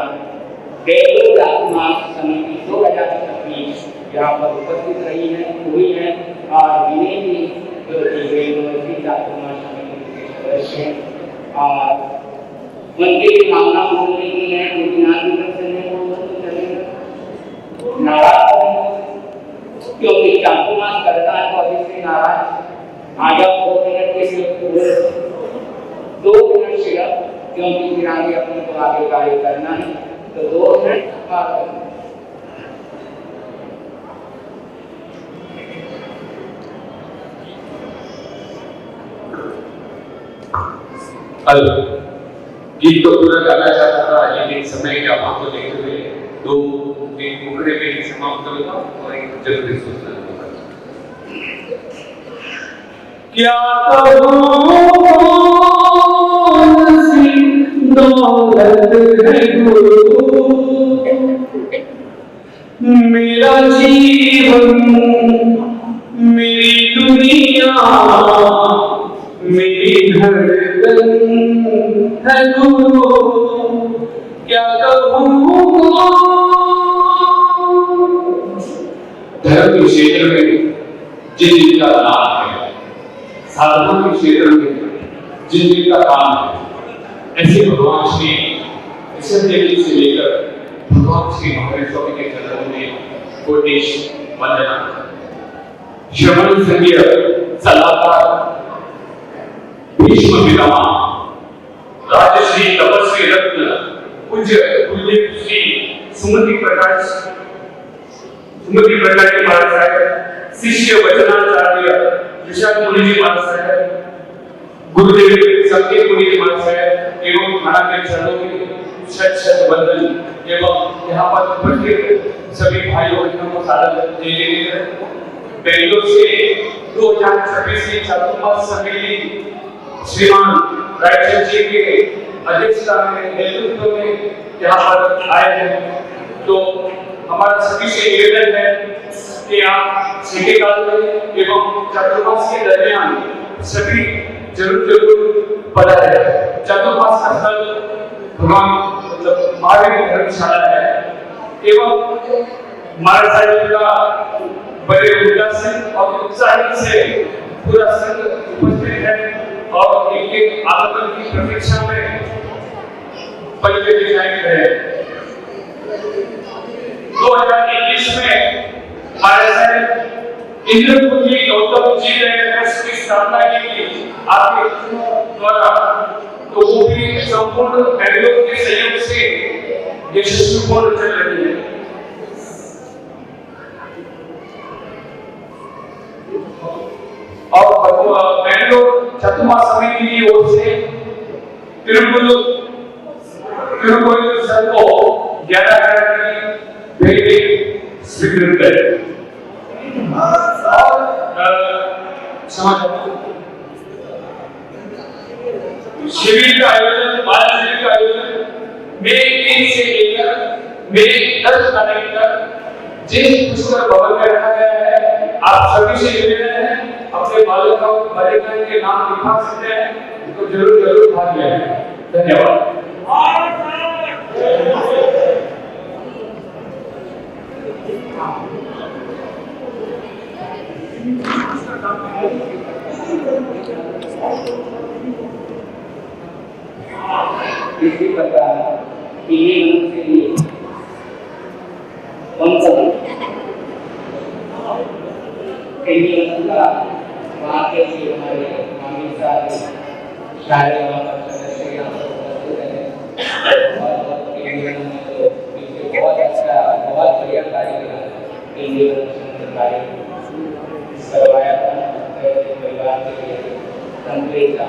बेंगलोर चातुर्मास समिति 2026 यहाँ पर उपस्थित रही है हुई है और इन्हें भी जो बेंगलोर की चातुर्मास समिति के सदस्य हैं और उनकी भी कामना बोलने की है, लेकिन आगे नाराज क्योंकि चातुर्मास करना है तो अभी से नाराज आ जाओ 2 मिनट के लिए 2 मिनट सिर्फ, क्योंकि फिर आगे अपने को आगे कार्य करना है, तो 2 मिनट कल गीत तो पूरा गाना चाहता था, लेकिन समय के अभाव को देखते हुए 2-3 टुकड़े में ही समाप्त करूंगा और एक जरूरी सूचना दूंगा। क्या दौलत है गुरु मेरा जीवन मेरी दुनिया मेरी धड़कन है गुरु, क्या कहूँ। धर्म के क्षेत्र में जिनका नाम है, साधना के क्षेत्र में जिनका काम है, ऐसे भगवान श्री कृष्ण देव जी से लेकर भगवान श्री महावीर स्वामी के चरणों में कोटिश वंदना। श्रवण संज्ञ सलाहकार भीष्म पितामह राजश्री तपस्वी रत्न पूज्य कुलदेव श्री सुमति प्रकाश जी महाराज साहब, शिष्य वचनाचार्य विशाल मुनि जी महाराज साहब, गुरुदेव संकेत मुनि जी महाराज साहब एवं महाराज के चरणों में शत वंदन एवं यहाँ पर उपस्थित सभी भाइयों बहनों को सादर देते बेंगलोर से 2026 की चातुर्मास समिति श्रीमान रायचंद जी के अध्यक्षता में नेतृत्व में यहाँ पर आए हैं। तो हमारा सभी से निवेदन है कि आप छठे काल में एवं चातुर्मास के दरमियान सभी जरूर पधारें। चातुर्मास का स्थल भगवान मतलब महावीर की धर्मशाला है एवं महाराज साहब का बड़े उल्लास और उत्साह से पूरा संघ उपस्थित है और इनके आगमन की प्रतीक्षा में पहले डिजाइन है। 2021 में हमारे साथ इंद्रपुरी गौतम जी ने ट्रस्ट की स्थापना की थी आपके द्वारा, तो वो भी संपूर्ण बेंगलोर के सहयोग से यशस्वीपूर्ण चल रही है। और बेंगलोर चातुर्मास समिति की ओर से तिरुकुल सर को 11,000 की भेंट स्वीकृत करें। शिविर का आयोजन, बाल शिविर का आयोजन मई 3 से लेकर मई 10 तारीख तक जिस पुष्कर भवन में रखा गया है, आप सभी से निवेदन है अपने बालिकाओं के नाम लिखा सकते हैं, तो जरूर भाग लें। धन्यवाद। इसी प्रकार इन्हीं मनुष्य के लिए कौन सा इंडियन का वहाँ के लिए हमारे मामी साहब शायद वहाँ पर सदस्य यहाँ पर उपस्थित हैं और इंडियन में तो पीछे बहुत अच्छा बहुत बढ़िया कार्य किया इंडियन कार्य करवाया था परिवार के लिए संदेश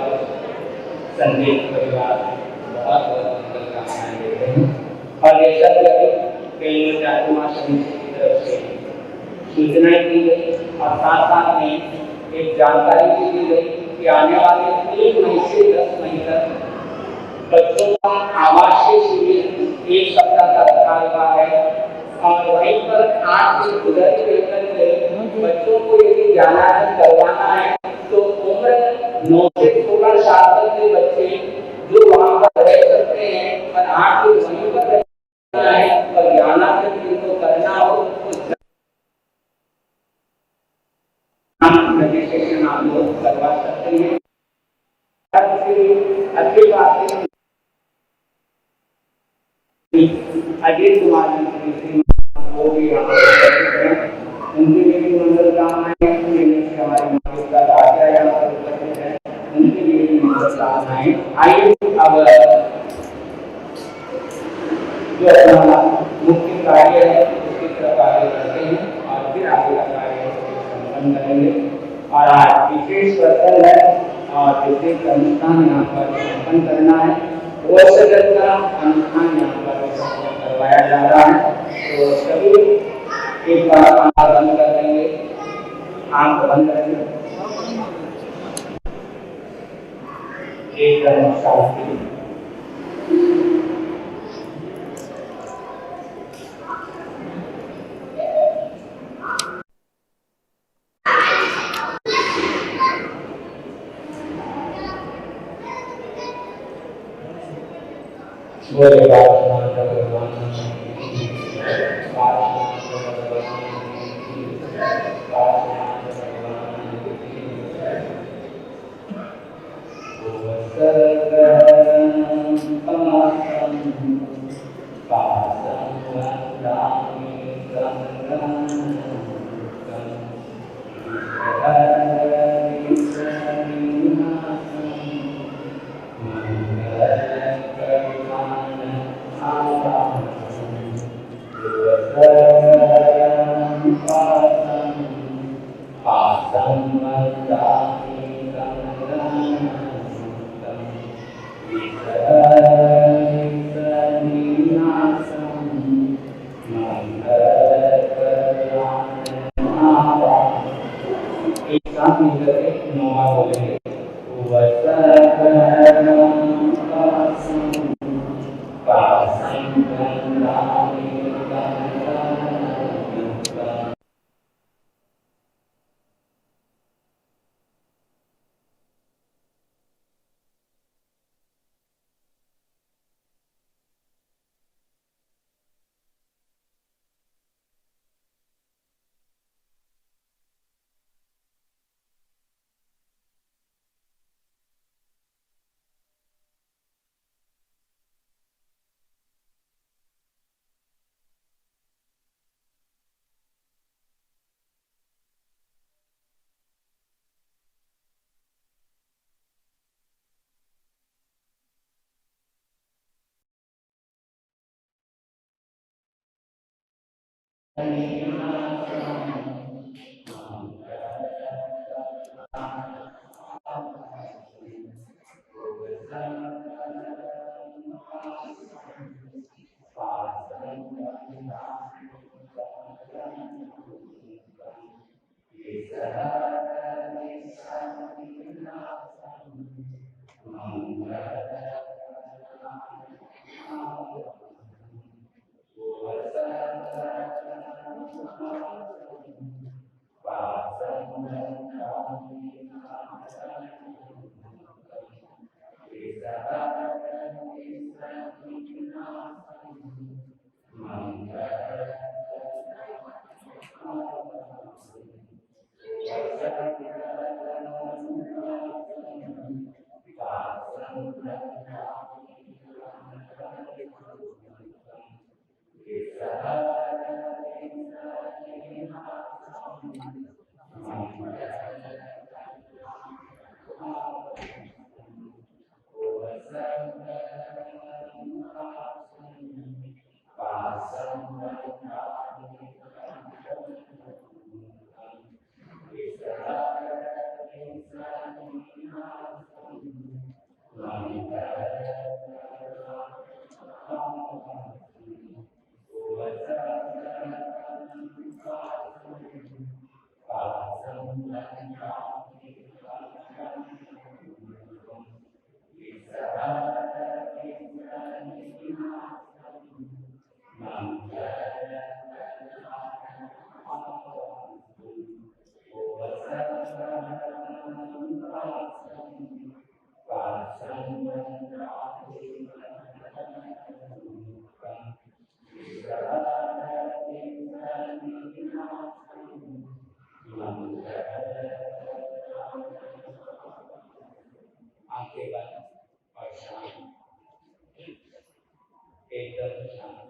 संदेश परिवार बहुत बहुत मंगल कामनाएं देते हैं और ये सब कई जातुमा समिति की तरफ से सूचनाएं दी गई और साथ साथ में एक जानकारी भी दी गई कि आने वाले 1 मई से 10 मई तक बच्चों का आवासीय शिविर 1 सप्ताह का रखा हुआ है और वहीं पर 8 से उधर लेकर के बच्चों को यदि जाना है करवाना है तो उम्र 9 से 16 साल तक के बच्चे जो वहाँ पर रह सकते हैं और 8 से वहीं पर रहना है और जाना है जिनको करना हो तो रजिस्ट्रेशन आप लोग करवा सकते हैं। अच्छी बात है अजीत कुमार जी वो भी यहाँ पर उनकी भी मंगल कामनाएं हमारे माता का राजा यहाँ पर उपस्थित है उनके लिए भी मंगल कामनाएं। आइए अब जो अपना मुख्य कार्य है उसकी तरफ आगे बढ़ते हैं और फिर आगे का कार्य संपन्न करेंगे और आज विशेष वर्षन है और विशेष अनुष्ठान यहाँ पर संपन्न करना है वर्षगत का अनुष्ठान यहाँ पर करवाया जा रहा है तो सभी एक बार आंख बंद कर देंगे आंख बंद करेंगे एकदम शांति बोले भगवान एक साथ मिलकर के नोमा बोलेंगे आंखें बंद और शांत, एकदम शांत।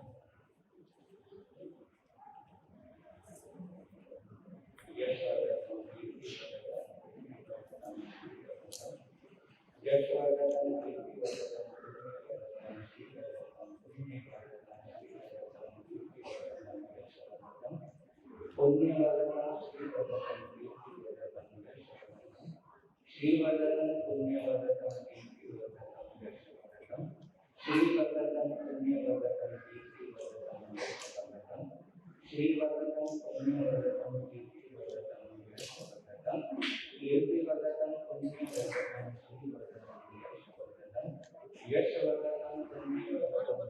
श्रीवरदं पुण्यवरदं कीर्तिवर्धनं यशवरदं श्रीवरदं पुण्यवरदं कीर्तिवर्धनं यशवरदं श्रीवरदं पुण्यवरदं कीर्तिवर्धनं यशवरदं कीर्तिवर्धनं पुण्यवरदं श्रीवरदं यशवरदं यशवरदं पुण्यवरदं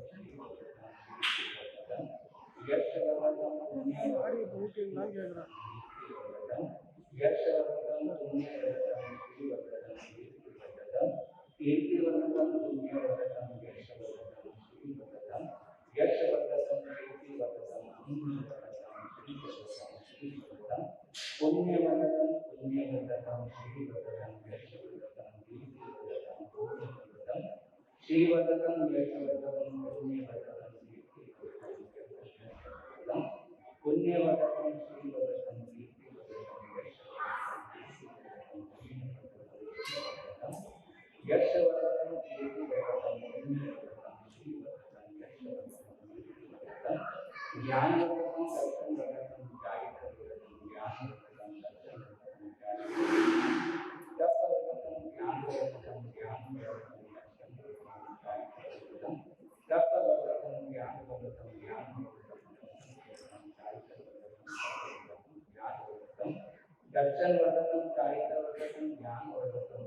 श्रीवरदं कीर्तिवर्धनं यशवरदं पुण्यवरदं यशवरदं पुण्यवरदं श्रीवरदं कीर्तिवर्धनं कीर्तिवर्धनं पुण्यवरदं यशवरदं श्रीवरदं यशवरदं कीर्तिवर्धनं पुण्यवरदं श्रीवरदं पुण्यवरदं पुण्यवरदं श्रीवरदं यशवरदं कीर्तिवर्धनं पुण्यवरदं श्रीवरदं यशवरदं पुण्यवरदं कीर्तिवर्धनं पुण्यवरदं श्रीवरदं यशवरदं कीर्तिवर्धनं पुण्यवरदं श्रीवरदं यशवरदं ज्ञानवर्धनं दर्शनवर्धनं गायकवर्धनं ज्ञानवर्धनं दर्शनवर्धनं तपवर्धनं ज्ञानवर्धनं ज्ञानवर्धनं दर्शनवर्धनं गायकवर्धनं तपवर्धनं ज्ञानवर्धनं ज्ञानवर्धनं दर्शनवर्धनं गायकवर्धनं ज्ञानवर्धनं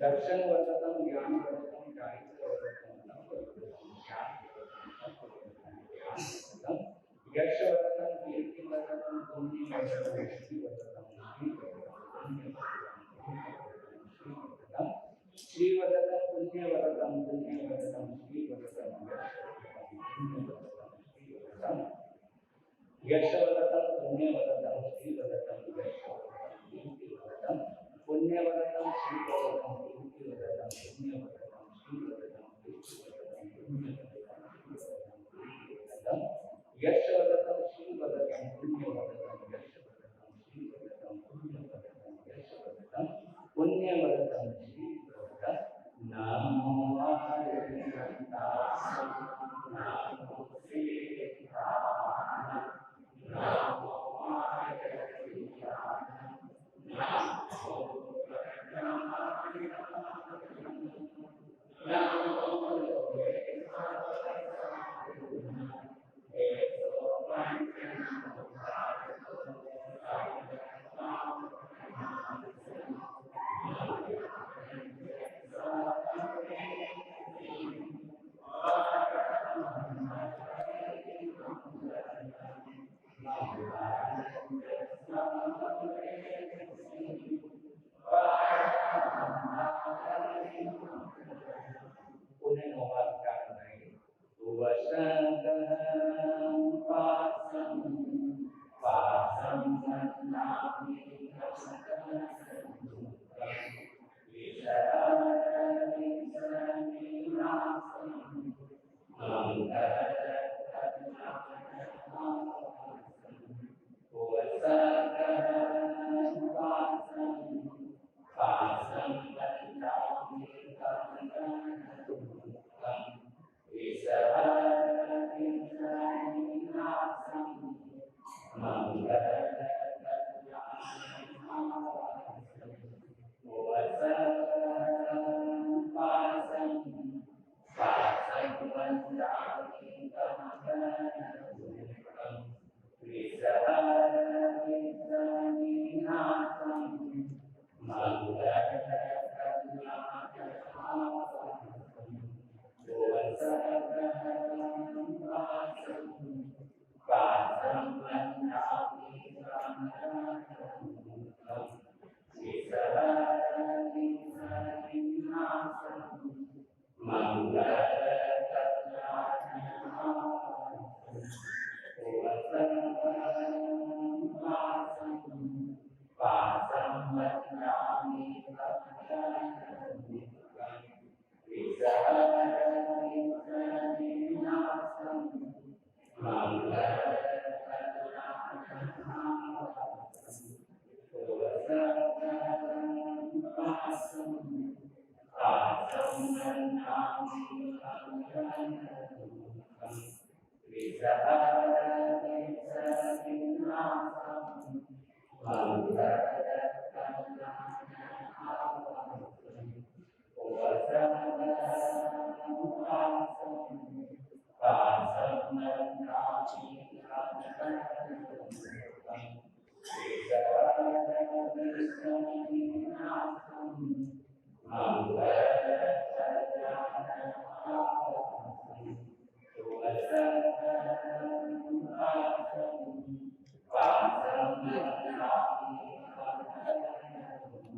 दर्शनवर्धनं ज्ञानवर्धनं गायकवर्धनं यशवर्धनं कीर्तिवर्धनं पुण्यवर्धनं श्रीवर्धनं श्रीवर्धनं पुण्यवर्धनं पुण्यवर्धनं श्रीवर्धनं यशवर्धनं पुण्यवर्धनं श्रीवर्धनं यशवर्धनं पुण्यवर्धनं श्रीवर्धनं कीर्तिवर्धनं पुण्यवर्धनं श्रीवर्धनं यशवर्धनं श्रीवर्धनं पुण्यवर्धनं यशवर्धनं श्रीवर्धनं पुण्यवर्धनं यशवर्धनं पुण्यवर्धनं श्रीवर्धनं नमो हरिहरदास नमो श्रीराम नमो हरिहरदास उन्हें मोहन करना है वसंतहं पासं पासं नन्नामि वसंतहं विसरामि सन्निनासं वसंतहं पासं पासं नन्नामि वसंतहं विसरामि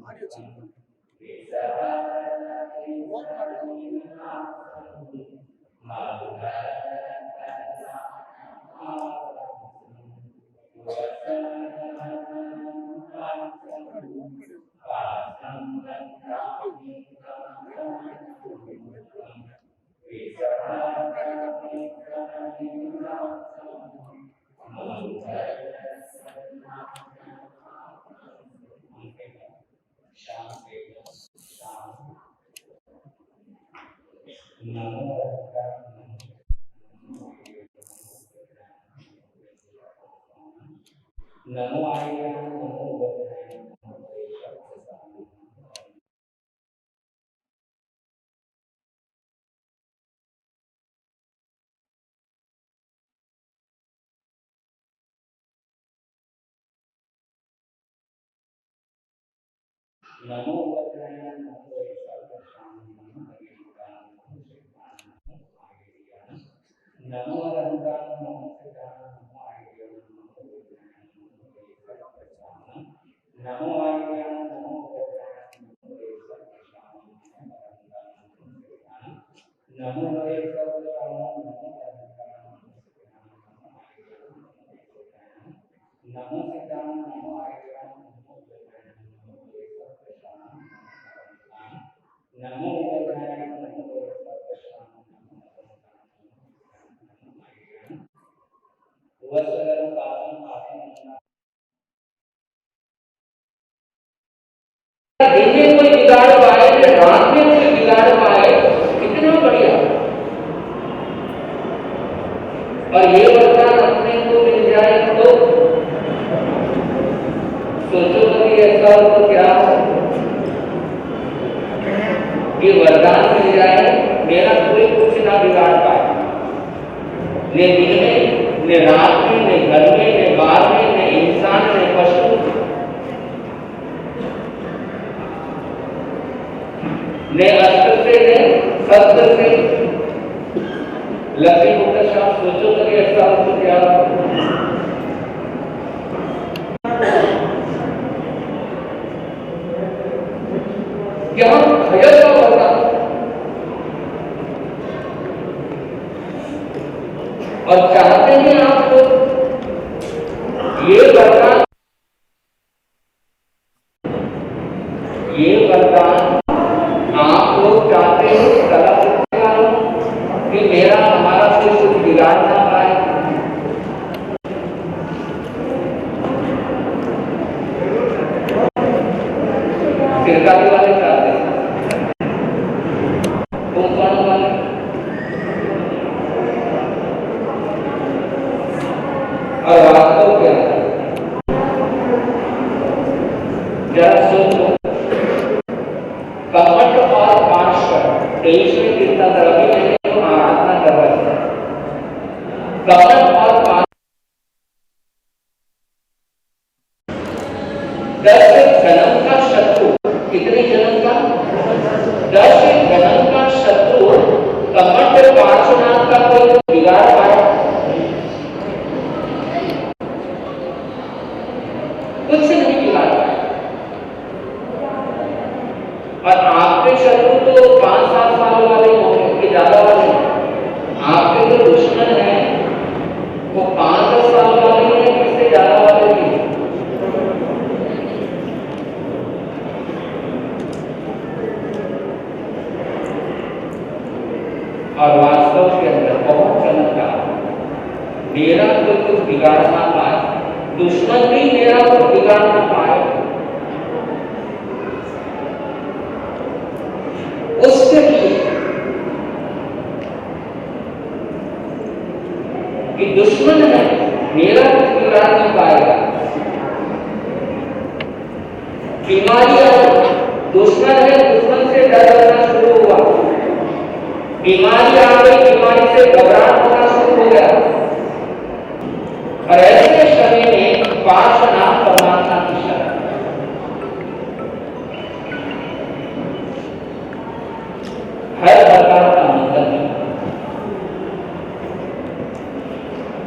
ஆடியோ செக் பண்ணு. Open audio. नमो आर्य नमो बुद्धाय नमो देशाय। नमो बुद्धाय नमो देशाय नमो अरहंताय नमो सिद्धाय नमो आर्य नमो आर्य नमो बुद्धाय नमो देशाय नमो देशाय नमो सिद्धाय नमो आर्य नमो बुद्धाय नमो वसरन पासन पासन दिन में कोई बिगाड़ पाए रात में कोई बिगाड़ पाए कितना बढ़िया। और ये वरदान अपने को मिल जाए तो सोचो कभी ऐसा हो तो क्या हो। ये वरदान मिल जाए मेरा कोई कुछ ना बिगाड़ पाए, न दिन में न रात में न घर में न बाहर में न इंसान न पशु न अस्त्र से न शस्त्र से। लक्ष्मी मुक्त शास्त्र सोचो कभी ऐसा हो तो क्या हो। क्या भय का वरदान और चाहते हैं आप लोग ये वरदान आप लोग चाहते हैं तलब कि मेरा हमारा कोई कुछ बिगाड़ ना पाए। सरकारी वाले चाहते हैं कौन वाले और वास्तव क्या है जरा सोचो। कपट और पार्श्व देश में कितना तरक्की नहीं तो आराधना कर रहे हैं। कपट और दस जन्म का शत्रु, कितने जन्म का 10 जन्म का शत्रु कपट पार्श्वनाथ का कोई बिगाड़ पाया कुछ नहीं बिगाड़ पाया। और आपके शत्रु तो 5-7 साल वाले होंगे कि ज्यादा वाले। आपके जो दुश्मन है वो 5-10 साल वाले हैं, इससे ज्यादा वाले भी। और वास्तव के अंदर बहुत चमत्कार, मेरा कोई कुछ बिगाड़ ना पाए, दुश्मन भी मेरा कुछ बिगाड़ ना पाए, उसके लिए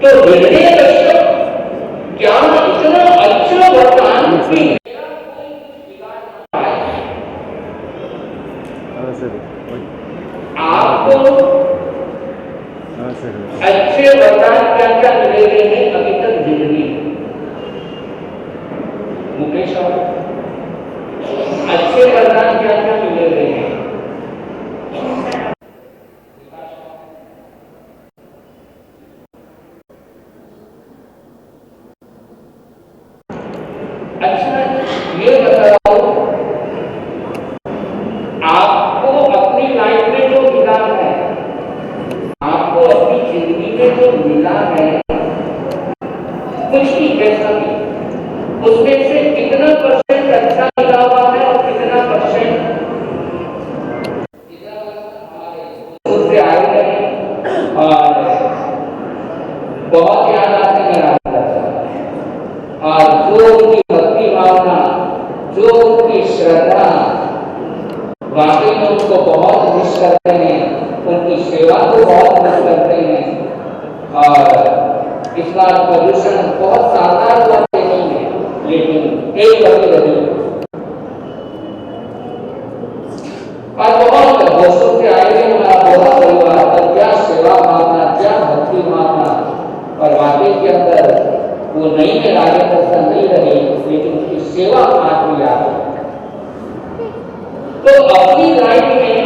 तो हिरण्यकश्यप क्या इतना अच्छा वरदान कि आपको अच्छे वरदान क्या क्या मिले हुए हैं अभी तक जिंदगी मुकेश अच्छे वरदान क्या क्या मिले हुए हैं? अच्छा ये बताओ आपको अपनी लाइफ में जो मिला है, आपको अपनी जिंदगी में जो मिला है कुछ भी कैसा भी, उसमें से कितना परसेंट अच्छा मिला हुआ है और कितना परसेंट उससे आए हैं और बहुत याद आते हैं और जो उनकी भक्ति भावना, जो उनकी श्रद्धा, वाकई में उनको बहुत मिस करते हैं, उनकी सेवा को बहुत मिस करते हैं। और इस बार प्रदूषण बहुत शानदार हुआ नहीं है, लेकिन एक बात रही और बहुत वर्षों से आए हैं हमारा बहुत परिवार पर क्या सेवा भावना, क्या भक्ति भावना, और वाकई के अंदर वो नहीं में आगे दर्शन नहीं रहे, लेकिन उसकी सेवा आज भी आ गई। तो अपनी लाइफ में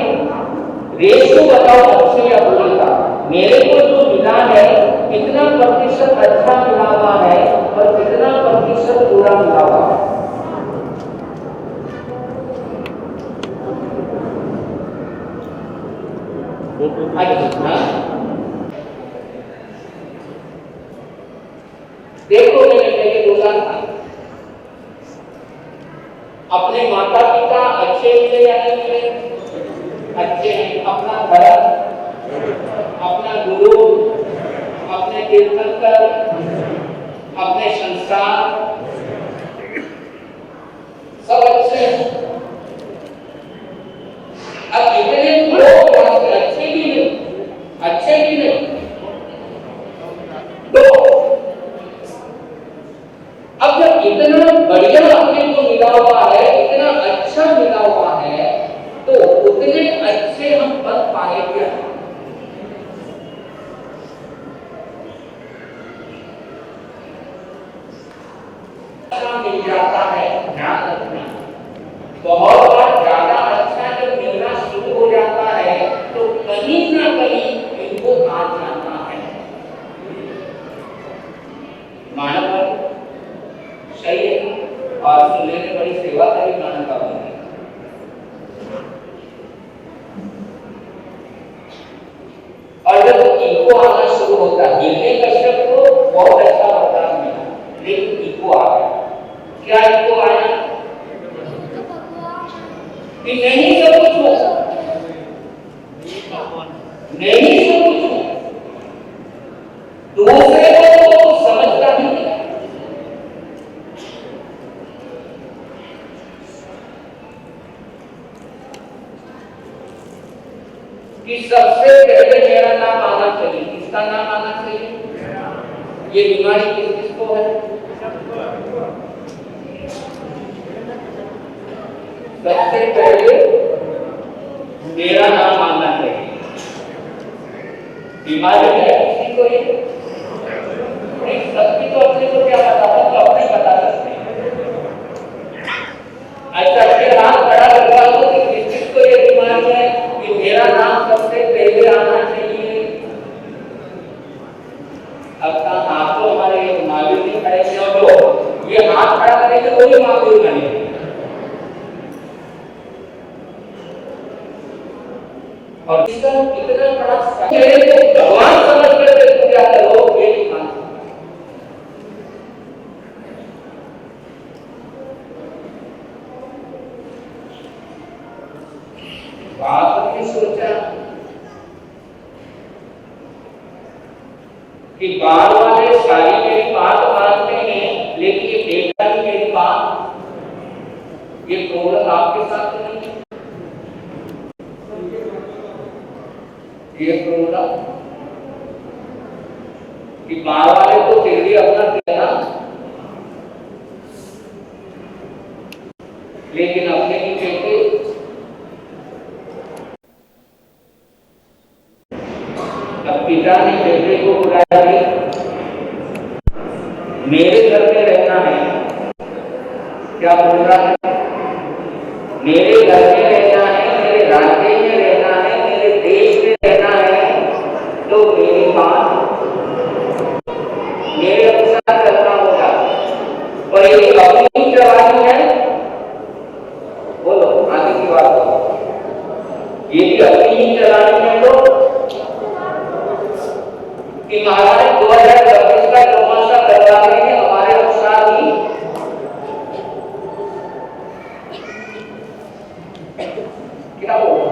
रेस को बताओ अच्छे या बुरे का। मेरे को जो मिला है कितना प्रतिशत अच्छा मिला हुआ है और कितना प्रतिशत बुरा मिला हुआ है? देखो मैंने पहले बोला था अपने माता पिता अच्छे मिले या नहीं मिले? अच्छे हैं। अपना धर्म, अपना गुरु, अपने तीर्थंकर, अपने संस्कार सब अच्छे हैं। अब इतने लोग अच्छे भी नहीं, अच्छे भी नहीं, तो अब जब इतना बढ़िया अपने को मिला हुआ है, इतना अच्छा मिला हुआ है, तो उतने अच्छे हम बन पाए क्या? मिल जाता है, ध्यान रखना। बहुत बार ज्यादा अच्छा जब मिलना शुरू हो जाता है तो कहीं ना कहीं इनको आ जाता है। मानव सही है और सुनने में बड़ी सेवा करी मानव का बने। और जब इको आना शुरू होता है, हिरण्यकश्यप को बहुत अच्छा वरदान मिला, लेकिन इको आ गया। क्या इको आया कि नहीं सब कुछ हो, नहीं सब कुछ हो, दूसरे को तो समझता ही नहीं। कि सबसे पहले मेरा नाम आना चाहिए। किसका नाम आना चाहिए? ये बीमारी किसको है? सबसे पहले मेरा नाम आना चाहिए। बीमारी है किसी को ये सबकी तो अपने को क्या पता है, तो अपने बता सकते हैं। अच्छा फिर हाथ खड़ा करवा दो कि किसको ये बीमारी है कि मेरा नाम सबसे पहले आना चाहिए। अब हाथ तो हमारे मालूम नहीं करेंगे, और ये हाथ खड़ा करेंगे तो ही मालूम करेंगे। और इसका कितना बड़ा भगवान समझ कर पूजा करो, ये नहीं मान सकते। आपने सोचा कि बाल वाले सारी मेरी बात मानते हैं, लेकिन ये बेटा भी मेरी बात, ये प्रॉब्लम आपके साथ नहीं है। ये प्रॉब्लम कि मार वाले तो फिर भी अपना देना, लेकिन अपने ही कहते अब पिता ने बेटे को बुलाया कि मेरे घर में रहना है, क्या बोल रहा है? मेरे घर में रहना है, मेरे राज्य में रहना है, मेरे देश में रहना है, तो मेरी बात मेरे अनुसार करना होगा। और ये अपनी जवानी है, बोलो आगे की बात, ये भी अपनी ही चलानी है। तो कि महाराज 2025 का चौमासा करवा रहे हैं हमारे अनुसार ही, क्या बोल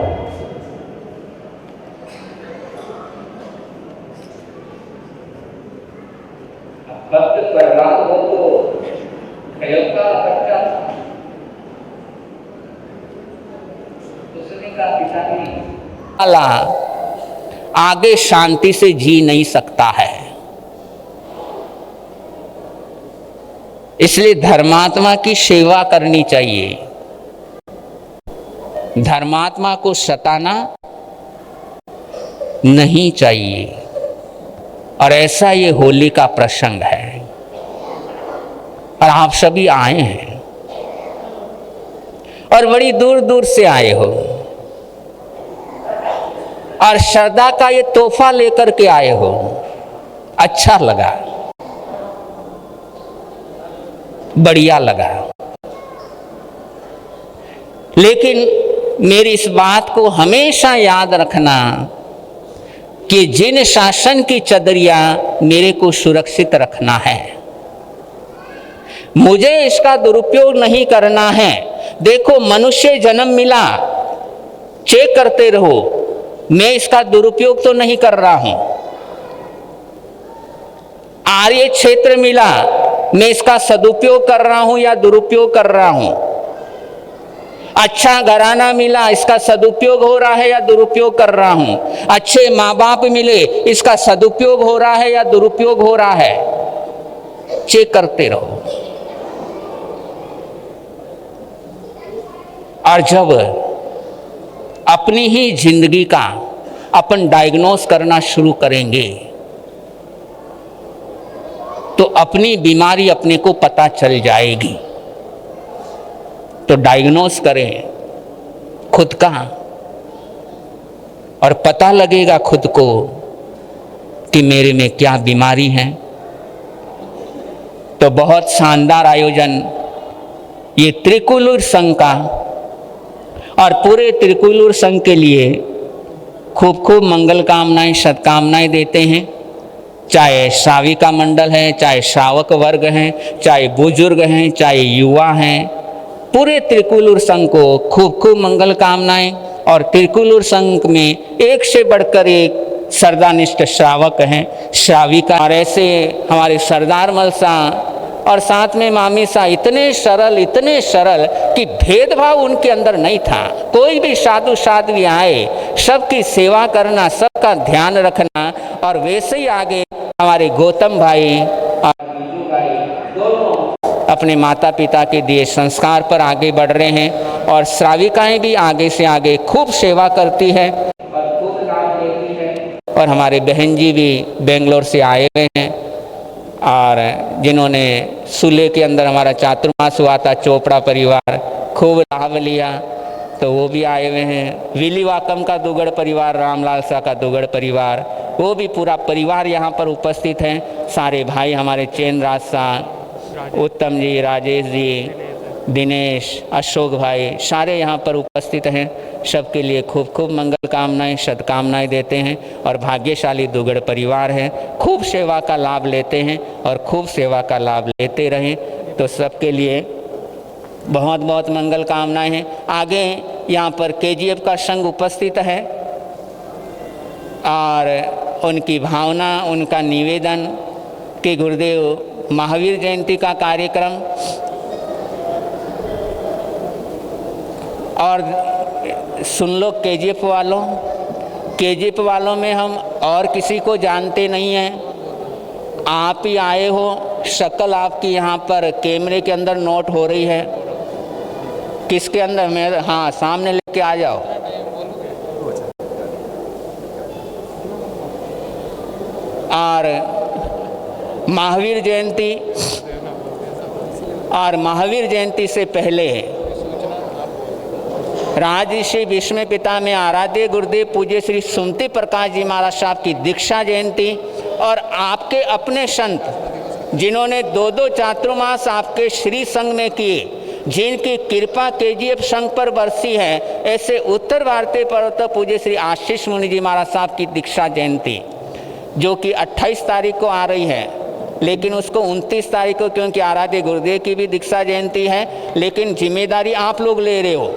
भक्त प्रहलाद हो तो खयब का बच्चा उसने कहा पिता ने आगे शांति से जी नहीं सकता है, इसलिए धर्मात्मा की सेवा करनी चाहिए, धर्मात्मा को सताना नहीं चाहिए। और ऐसा ये होली का प्रसंग है और आप सभी आए हैं और बड़ी दूर दूर से आए हो और श्रद्धा का ये तोहफा लेकर के आए हो, अच्छा लगा, बढ़िया लगा। लेकिन मेरी इस बात को हमेशा याद रखना कि जिन शासन की चदरिया मेरे को सुरक्षित रखना है, मुझे इसका दुरुपयोग नहीं करना है। देखो मनुष्य जन्म मिला, चेक करते रहो, मैं इसका दुरुपयोग तो नहीं कर रहा हूं। आर्य क्षेत्र मिला, मैं इसका सदुपयोग कर रहा हूं या दुरुपयोग कर रहा हूं। अच्छा घराना मिला, इसका सदुपयोग हो रहा है या दुरुपयोग कर रहा हूं। अच्छे माँ बाप मिले, इसका सदुपयोग हो रहा है या दुरुपयोग हो रहा है। चेक करते रहो। और जब अपनी ही जिंदगी का अपन डायग्नोस करना शुरू करेंगे तो अपनी बीमारी अपने को पता चल जाएगी। तो डायग्नोस करें खुद का और पता लगेगा खुद को कि मेरे में क्या बीमारी है। तो बहुत शानदार आयोजन ये त्रिकुलूर संघ का, और पूरे त्रिकुलूर संघ के लिए खूब खूब मंगल कामनाएं सत्कामनाएं देते हैं। चाहे श्राविका मंडल है, चाहे श्रावक वर्ग हैं, चाहे बुजुर्ग हैं, चाहे युवा हैं, पूरे त्रिकुलूर संघ को खूब खूब मंगल कामनाएं। और त्रिकुलूर संघ में एक से बढ़कर एक श्रद्धानिष्ठ श्रावक हैं, श्राविका। और ऐसे हमारे सरदार मलसा और साथ में मामी सा इतने सरल कि भेदभाव उनके अंदर नहीं था। कोई भी साधु साध्वी आए, सबकी सेवा करना, सबका ध्यान रखना। और वैसे ही आगे हमारे गौतम भाई और बीजू भाई दोनों अपने माता पिता के दिए संस्कार पर आगे बढ़ रहे हैं। और श्राविकाएं भी आगे से आगे खूब सेवा करती है और खूब लाभ लेती है। और हमारे बहन जी भी बेंगलोर से आए हुए हैं, और जिन्होंने सुले के अंदर हमारा चातुर्मास हुआ था, चोपड़ा परिवार, खूब लाभ लिया, तो वो भी आए हुए हैं। विलीवाकम का दुगड़ परिवार, रामलाल सा का दुगड़ परिवार, वो भी पूरा परिवार यहाँ पर उपस्थित हैं। सारे भाई हमारे चैन राज सा, उत्तम जी, राजेश जी, दिनेश, अशोक भाई, सारे यहाँ पर उपस्थित हैं। सबके लिए खूब खूब मंगल कामनाएं सद्कामनाएं देते हैं। और भाग्यशाली दुगड़ परिवार है, खूब सेवा का लाभ लेते हैं और खूब सेवा का लाभ लेते रहें। तो सबके लिए बहुत बहुत मंगल कामनाएं हैं। आगे यहाँ पर KGF का संघ उपस्थित है और उनकी भावना, उनका निवेदन कि गुरुदेव महावीर जयंती का कार्यक्रम और सुन लो KGF वालों में हम और किसी को जानते नहीं हैं, आप ही आए हो, शक्ल आपकी यहाँ पर कैमरे के अंदर नोट हो रही है। किसके अंदर? मेरे, हाँ, सामने लेके आ जाओ। और महावीर जयंती, और महावीर जयंती से पहले राजऋषि भीष्म पिता में आराध्य गुरुदेव पूज्य श्री सुमति प्रकाश जी महाराज साहब की दीक्षा जयंती, और आपके अपने संत जिन्होंने 2-2 चातुर्मास आपके श्री संघ में किए, जिनकी कृपा KGF संघ पर बरसी है, ऐसे उत्तर भारतीय पर्वत पूज्य श्री आशीष मुनि जी महाराज साहब की दीक्षा जयंती जो कि 28 तारीख को आ रही है, लेकिन उसको 29 तारीख को, क्योंकि आराध्य गुरुदेव की भी दीक्षा जयंती है, लेकिन जिम्मेदारी आप लोग ले रहे हो,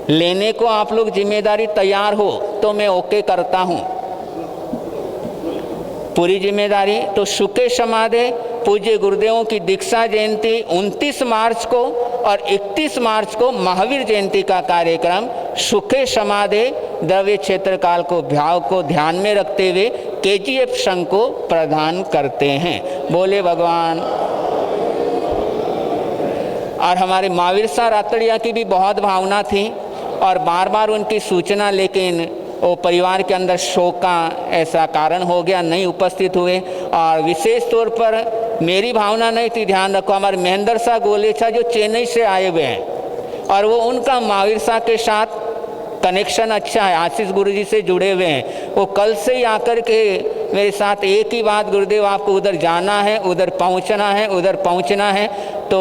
लेने को आप लोग जिम्मेदारी तैयार हो तो मैं ओके करता हूँ पूरी जिम्मेदारी। तो सुखे समाधे पूज्य गुरुदेवों की दीक्षा जयंती 29 मार्च को और 31 मार्च को महावीर जयंती का कार्यक्रम सुखे समाधे द्रव्य क्षेत्र काल को भाव को ध्यान में रखते हुए KGF संघ को प्रदान करते हैं। बोले भगवान। और हमारे महावीर साहब रातड़िया की भी बहुत भावना थी और बार बार उनकी सूचना, लेकिन वो परिवार के अंदर शोक का ऐसा कारण हो गया, नहीं उपस्थित हुए। और विशेष तौर पर मेरी भावना नहीं थी, ध्यान रखो, हमारे महेंद्र शाह गोलेचा जो चेन्नई से आए हुए हैं और वो उनका महावीर साहब के साथ कनेक्शन अच्छा है, आशीष गुरुजी से जुड़े हुए हैं। वो कल से ही आकर के मेरे साथ एक ही बात, गुरुदेव आपको उधर जाना है, उधर पहुंचना है, उधर पहुंचना है। तो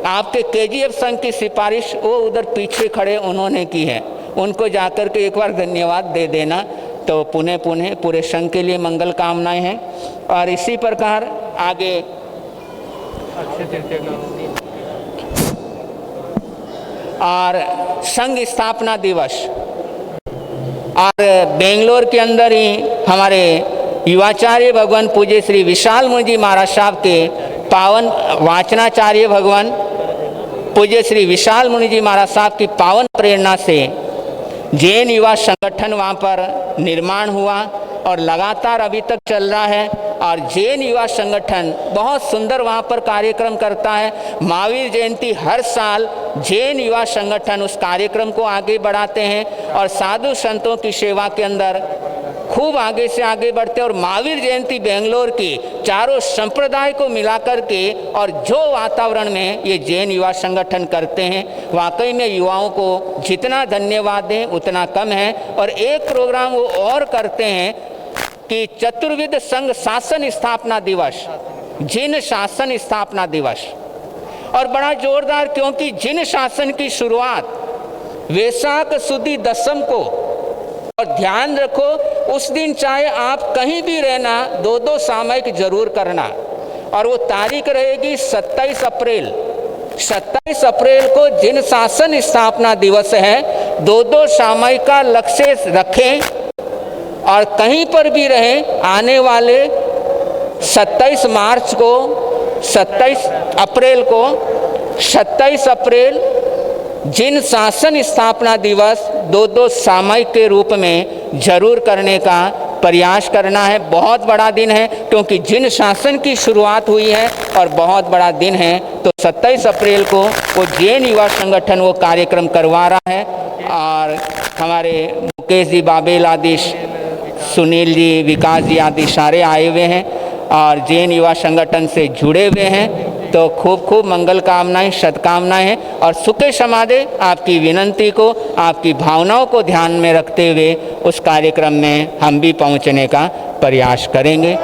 आपके KGF संघ की सिफारिश वो उधर पीछे खड़े उन्होंने की है, उनको जाकर के एक बार धन्यवाद दे देना। तो पुनः पुनः पूरे संघ के लिए मंगल कामनाएं हैं। और इसी प्रकार आगे और संघ स्थापना दिवस, और बेंगलोर के अंदर ही हमारे युवाचार्य भगवान पूज्य श्री विशाल मुनि जी महाराज साहब के पावन वाचनाचार्य भगवान पूज्य श्री विशाल मुनि जी महाराज साहब की पावन प्रेरणा से जैन युवा संगठन वहाँ पर निर्माण हुआ और लगातार अभी तक चल रहा है। और जैन युवा संगठन बहुत सुंदर वहाँ पर कार्यक्रम करता है। महावीर जयंती हर साल जैन युवा संगठन उस कार्यक्रम को आगे बढ़ाते हैं और साधु संतों की सेवा के अंदर खूब आगे से आगे बढ़ते हैं। और महावीर जयंती बेंगलोर की चारों संप्रदाय को मिलाकर के और जो वातावरण में ये जैन युवा संगठन करते हैं, वाकई में युवाओं को जितना धन्यवाद दें उतना कम है। और एक प्रोग्राम वो और करते हैं कि चतुर्विध संघ शासन स्थापना दिवस, जिन शासन स्थापना दिवस, और बड़ा जोरदार, क्योंकि जिन शासन की शुरुआत वैशाख सुदी 10 को, और ध्यान रखो उस दिन चाहे आप कहीं भी रहना 2-2 सामयिक जरूर करना। और वो तारीख रहेगी 27 अप्रैल। 27 अप्रैल को जिन शासन स्थापना दिवस है, 2-2 सामयिक का लक्ष्य रखें और कहीं पर भी रहें। आने वाले 27 मार्च को, 27 अप्रैल को, 27 अप्रैल जिन शासन स्थापना दिवस 2-2 सामयिक के रूप में जरूर करने का प्रयास करना है। बहुत बड़ा दिन है, क्योंकि जिन शासन की शुरुआत हुई है और बहुत बड़ा दिन है। तो 27 अप्रैल को वो जैन युवा संगठन वो कार्यक्रम करवा रहा है। और हमारे मुकेश जी बाबेल आदि, सुनील जी, विकास जी आदि सारे आए हुए हैं और जैन युवा संगठन से जुड़े हुए हैं। तो खूब खूब मंगल कामनाएं, सद्कामनाएं हैं। और सुखे समाधे आपकी विनंती को, आपकी भावनाओं को ध्यान में रखते हुए उस कार्यक्रम में हम भी पहुंचने का प्रयास करेंगे।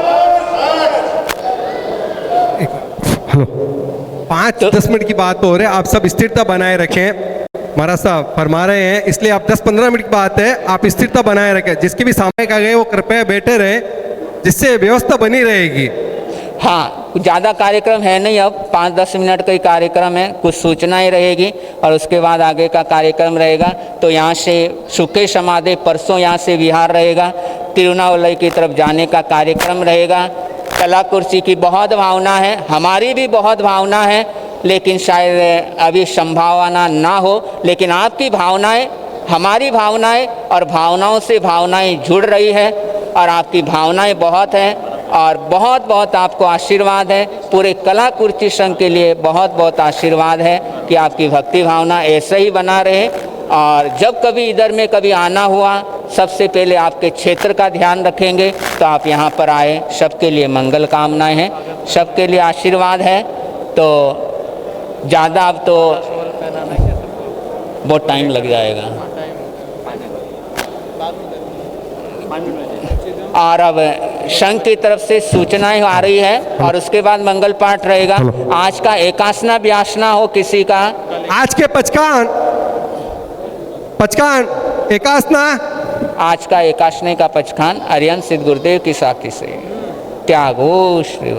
5-10 मिनट की बात हो रही है, आप सब स्थिरता बनाए रखें। महाराज साहब फरमा रहे हैं, इसलिए आप 10-15 मिनट की बात है, आप स्थिरता बनाए रखें। जिसके भी सामने आ गए वो कृपया बैठे रहे, जिससे व्यवस्था बनी रहेगी। हाँ, ज़्यादा कार्यक्रम है नहीं, अब 5-10 मिनट का ही कार्यक्रम है, कुछ सूचनाएं रहेगी और उसके बाद आगे का कार्यक्रम रहेगा। तो यहाँ से सुखे समाधि परसों यहाँ से विहार रहेगा, तिरुनावलई की तरफ जाने का कार्यक्रम रहेगा। कला कुर्सी की बहुत भावना है, हमारी भी बहुत भावना है, लेकिन शायद अभी संभावना ना हो। लेकिन आपकी भावनाएं, हमारी भावनाएं और भावनाओं से भावनाएं जुड़ रही है और आपकी भावनाएं बहुत हैं। और बहुत बहुत आपको आशीर्वाद है। पूरे कला कुर्ती संघ के लिए बहुत बहुत आशीर्वाद है कि आपकी भक्ति भावना ऐसे ही बना रहे। और जब कभी इधर में कभी आना हुआ, सबसे पहले आपके क्षेत्र का ध्यान रखेंगे, तो आप यहाँ पर आए। सबके लिए मंगल कामनाएं हैं, सबके लिए आशीर्वाद है। तो ज़्यादा अब तो बहुत टाइम लग जाएगा। और अब संघ की तरफ से सूचनाएं आ रही है और उसके बाद मंगल पाठ रहेगा। आज का एकासना व्यासना हो किसी का, आज के पचकान एकासना, आज का एकासने का पचखान अरिहंत सिद्ध गुरुदेव की साखी से त्यागो श्री।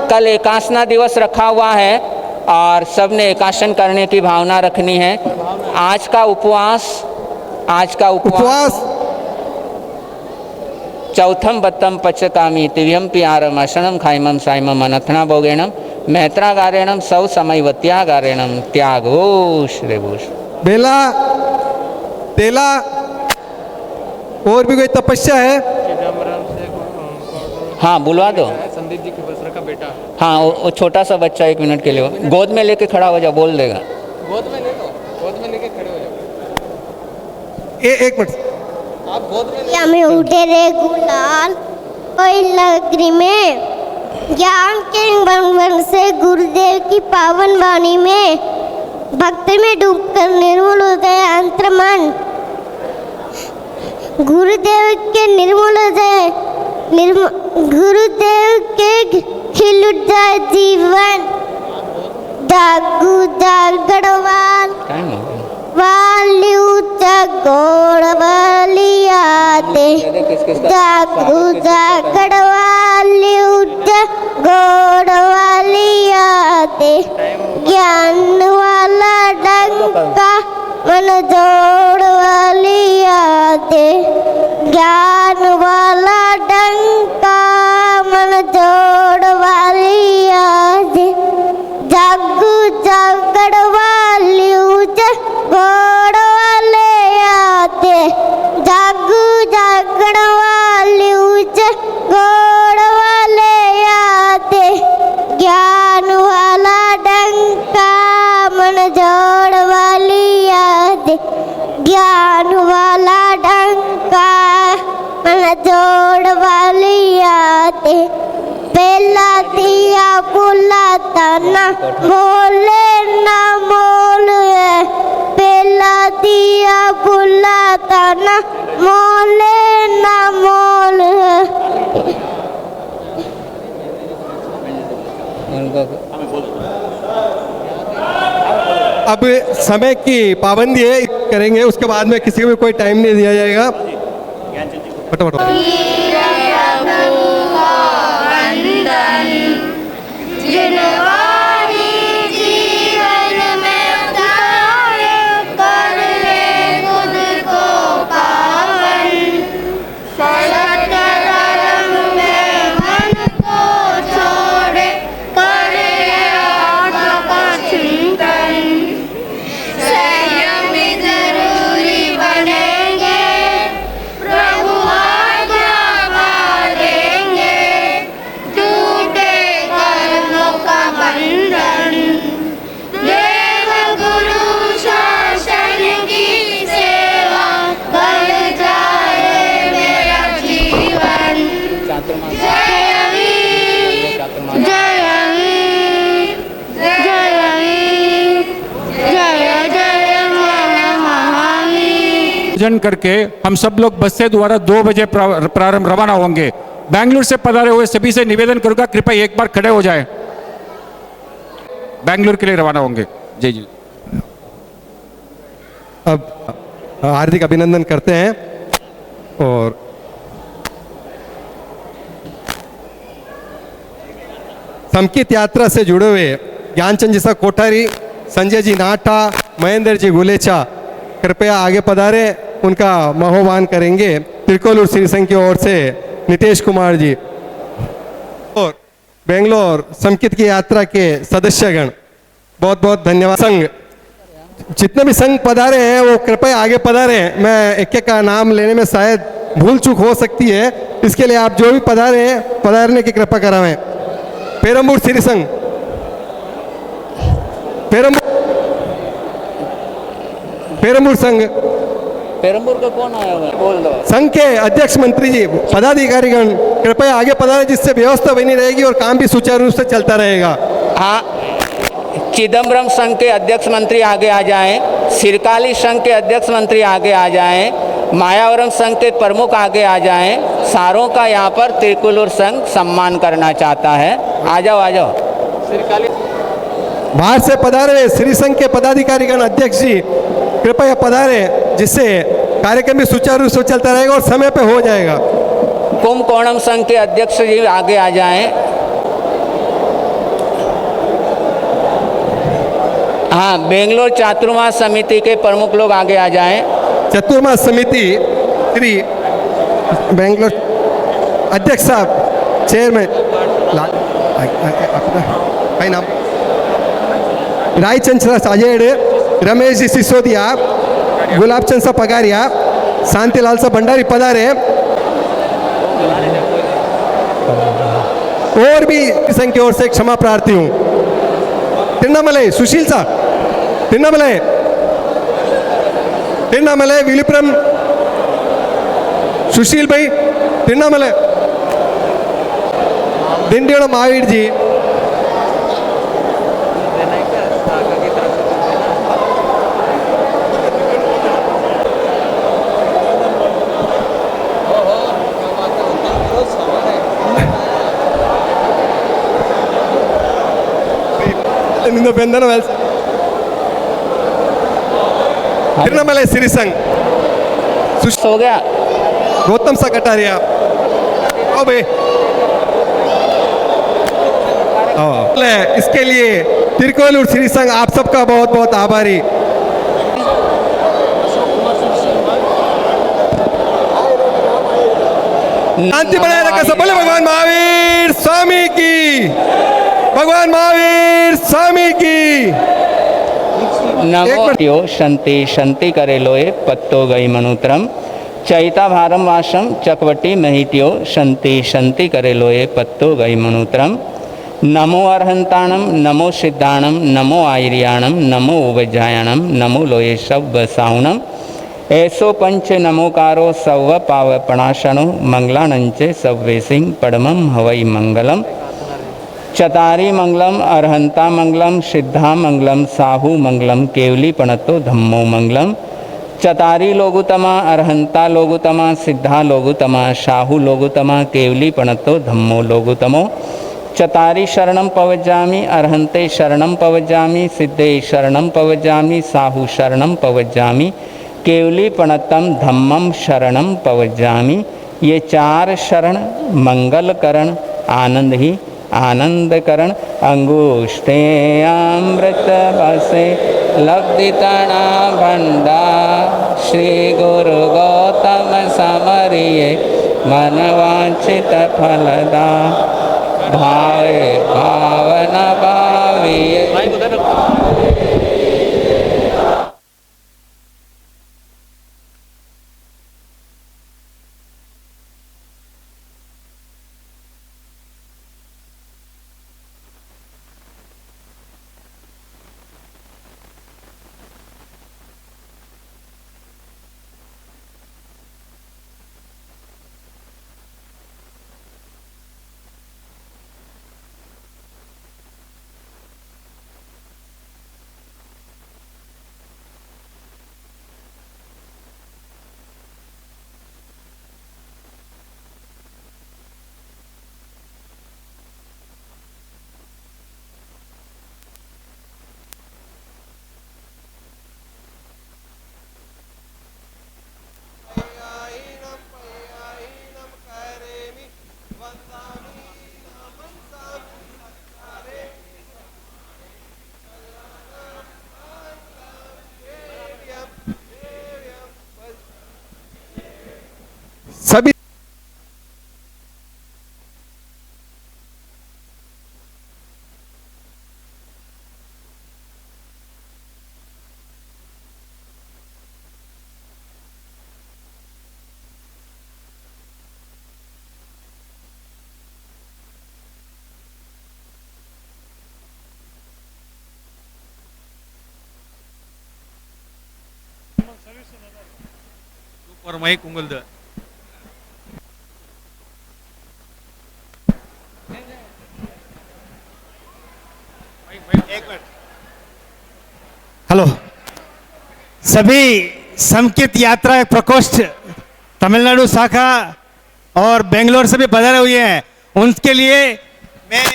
कल एकासना दिवस रखा हुआ है और सबने एकासन करने की भावना रखनी है। आज का उपवास चौथम बत्तम पचकामी तिव्यम पियारम असनम खाइमम साइमम अनथना भोगेणम मैत्रागारेणम सौ समयवत्यागारेणम त्यागो श्री भूष। बेला तेला और भी कोई तपस्या है? हाँ बुलवा दो। संदीप जी के बसरा का बेटा। हाँ वो छोटा सा बच्चा 1 मिनट के लिए गोद में लेके खड़ा हो जा, बोल देगा। गोद में ले लो, गोद में लेके खड़े हो जाओ। एक मिनट आप गोद में या में उठे रे गुलाल कोई लगरी में ज्ञान के बन से गुरुदेव की पावन वाणी में भक्ति में डूबकर निर्मल हृदय अंतर्मन, गुरुदेव के निर्मल हृदय गुरुदेव के खिल उठ जाए जीवन। जागू जागड़वाल वालियू जगोड़ वालियाते, जागू जागड़वालियू जगोड़ वालियाते, ज्ञान वाला डंका मन जोड़ वालियाते, ज्ञान वाला डंका मन जोड़ वालियाते, जागू जागड़ वालियू जगोड़ वालियाते, जागू जागड़ वालियू जगोड़ वालियाते, ज्ञान वाला डंका मन जोड़ वालियाते, ज्ञान वाला डंका मन जोड़ वालियाते, पहला दिया बुलाता ना मोले ना मोल है, पहला दिया बुलाता ना मोले ना मोल है। अब समय की पाबंदी है, करेंगे उसके बाद में किसी को भी कोई टाइम नहीं दिया जाएगा। फटाफट करके हम सब लोग बस से द्वारा 2 बजे प्रारंभ रवाना होंगे। बेंगलुरु से पधारे हुए सभी से निवेदन करूंगा कृपया एक बार खड़े हो जाएं। बेंगलुरु के लिए रवाना होंगे। जय जी। अब हार्दिक अभिनंदन करते हैं और संकीर्त यात्रा से जुड़े हुए ज्ञानचंद जी सा कोठारी, संजय जी नाटा, महेंद्र जी गुलेचा कृपया आगे पधारे, उनका महोवान करेंगे। त्रिकोलूर श्री संघ की ओर से नितेश कुमार जी और बेंगलोर संकीर्त की यात्रा के सदस्यगण बहुत बहुत धन्यवाद। संघ जितने भी संघ पधारे हैं वो कृपया आगे पधारे। मैं एक एक का नाम लेने में शायद भूल चूक हो सकती है, इसके लिए आप जो भी पधारे हैं पधारने की कृपा करावें। पेरम्बूर श्री संघ, पेरम्बूर संघ, पेरम्बूर का कौन आया हुआ है? बोल दो। संघ के अध्यक्ष मंत्री जी, पदाधिकारीगण कृपया आगे पधारें, जिससे व्यवस्था बनी रहेगी और काम भी सुचारू रूप से चलता रहेगा। हाँ, चिदम्बरम संघ के अध्यक्ष मंत्री आगे आ जाएं, सिरकाली संघ के अध्यक्ष मंत्री आगे आ जाएं, मायावरम संघ के प्रमुख आगे आ जाएं। सारों का यहाँ पर त्रिकुलूर संघ सम्मान करना चाहता है। आ जाओ आ जाओ। बाहर से पधारे हुए श्री संघ के पदाधिकारीगण अध्यक्ष जी कृपया पधारे, जिससे कार्यक्रम भी सुचारू रूप से चलता रहेगा और समय पे हो जाएगा। कुंभकोणम संघ के अध्यक्ष जी आगे आ जाएं। हाँ, बेंगलोर चातुर्मास समिति के प्रमुख लोग आगे आ जाएं। चतुर्मास समिति श्री बेंगलोर अध्यक्ष साहब, चेयरमैन अपना भाई नाम रायचंद्र साजेड़, रमेश जी सिसोदिया, गुलाब चंद सा पगारिया, शांतिलाल सा भंडारी पधारे, और भी संघ की ओर से क्षमा प्रार्थी हूँ। तिरुवन्नामलई सुशील सा, तिरुवन्नामलई विलिपुरम सुशील भाई, तिरुवन्नामलई दिंडियोड़ महावीर जी, तिरुवन्नामलई श्री संघ हो गया। गौतम सा कटारिया, ओ भाई इसके लिए तिरुकोलूर श्री संघ आप सबका बहुत बहुत आभारी। शांति बनाए रखा सब, बोले भगवान महावीर स्वामी की, भगवान महावीर स्वामी की। नमो शंति शंति करे लोए पत्तो गई मनुत्रम, चैता भारम वासम चकवटी महित्यो शंति शंति करे लोए पत्तो गई मनुत्रम। नमो अर्हंताणम, नमो सिद्धाणम, नमो आयरियाणम, नमो उवज्जायणम, नमो लोये सब साउणम। ऐसो पंच नमोकारो सव पावपणाशनो, मंगलानंचे सव्वे सिंह पड़मम हवई मंगलम। चतारी मंगलम, अर्हंता मंगलम, सिद्धा मंगलम, साहू मंगलम, केवली पणतो धम्मो मंगलम। चतारी लोगुतमा, अर्हंता लोगुतमा, सिद्धा लोगुतमा, साहू लोगुतमा, केवली पणतो धम्मो लोगुतमो। चतारी शरणम पवज्जामि, अर्हंते शरणम पवज्जामि, सिद्धे शरणम पवज्जामि, साहू शरणम पवज्जामि, केवली पणतम धम्मम शरणम पवज्जामि। ये चार शरण मंगल करण, आनंद ही आनंद करण। अंगुष्ठे अमृत बसे लब्धितणा भंडा, श्री गुरु गौतम समरिये मन वांछित फलदा। भावे भावन भाविये। ஒரு மைக் உங்களுது. हेलो, सभी समकित यात्रा प्रकोष्ठ तमिलनाडु शाखा और बेंगलोर से भी पधारे हुए हैं, उनके लिए मैं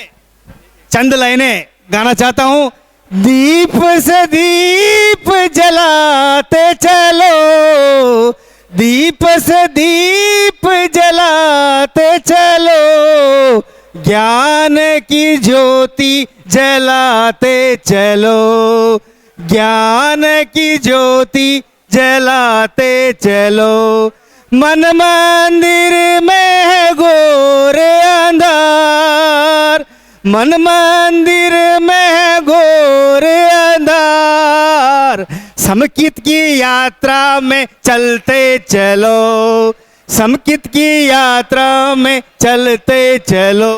चंद लाइनें गाना चाहता हूं। दीप से दीप जलाते चलो, दीप से दीप जलाते चलो, ज्ञान की ज्योति जलाते चलो, ज्ञान की ज्योति जलाते चलो। मन मंदिर में है घोर अंधार, मन मंदिर में है घोर अंधार, समकित की यात्रा में चलते चलो, समकित की यात्रा में चलते चलो।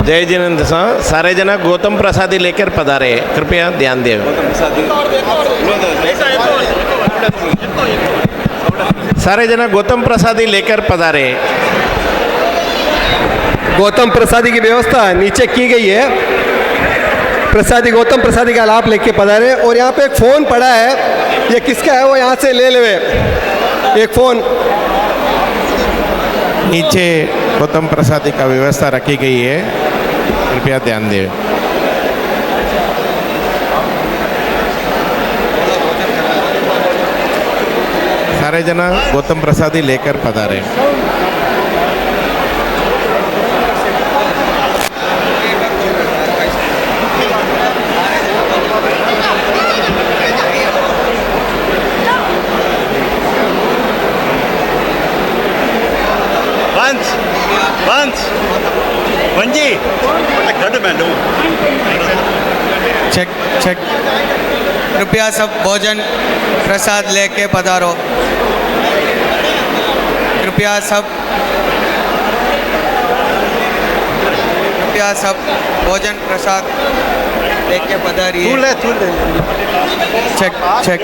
जय जिनेंद्र साहब, सारे जना गौतम प्रसादी लेकर पधारे, कृपया ध्यान दें। सारे जना गौतम प्रसादी लेकर पधारे। गौतम प्रसादी की व्यवस्था नीचे की गई है। प्रसादी गौतम प्रसादी का लाभ लेके पधारे। और यहाँ पे एक फ़ोन पड़ा है, ये किसका है वो यहाँ से ले लेवे। एक फ़ोन नीचे गौतम प्रसादी का व्यवस्था रखी गई है, कृपया ध्यान दें। सारे जना गौतम प्रसादी लेकर पधारे। Check check. कृपया सब भोजन प्रसाद लेके पधारो। कृपया सब भोजन प्रसाद लेके पधारिए। Check check.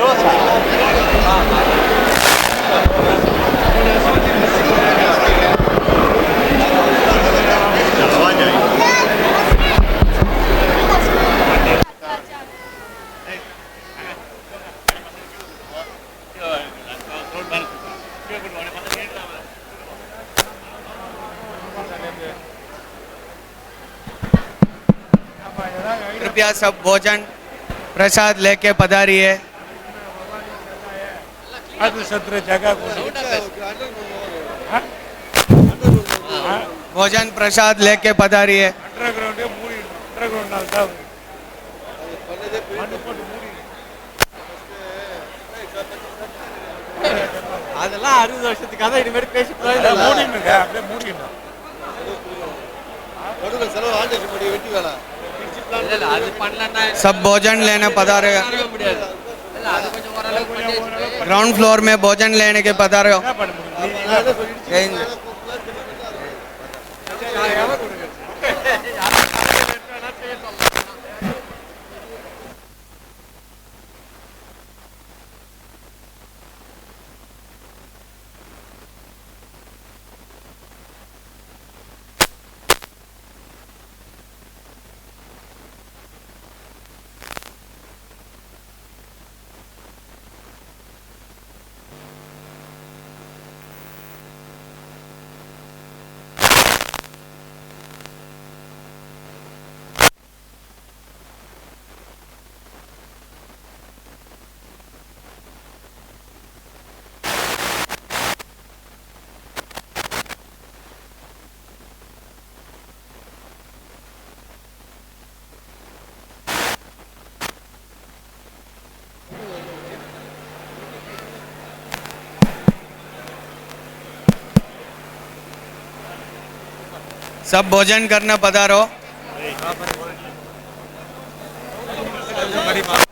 कृपया सब भोजन प्रसाद लेके पधारिए। भोजन प्रसाद लेके पधारिए। அதெல்லாம் 60 வருஷத்துக்கு அதான் இனிமேல் பேசி सब भोजन लेने पधारे। ग्राउंड फ्लोर में भोजन लेने के पधारे हो। सब भोजन करना पधारो। बड़ी बात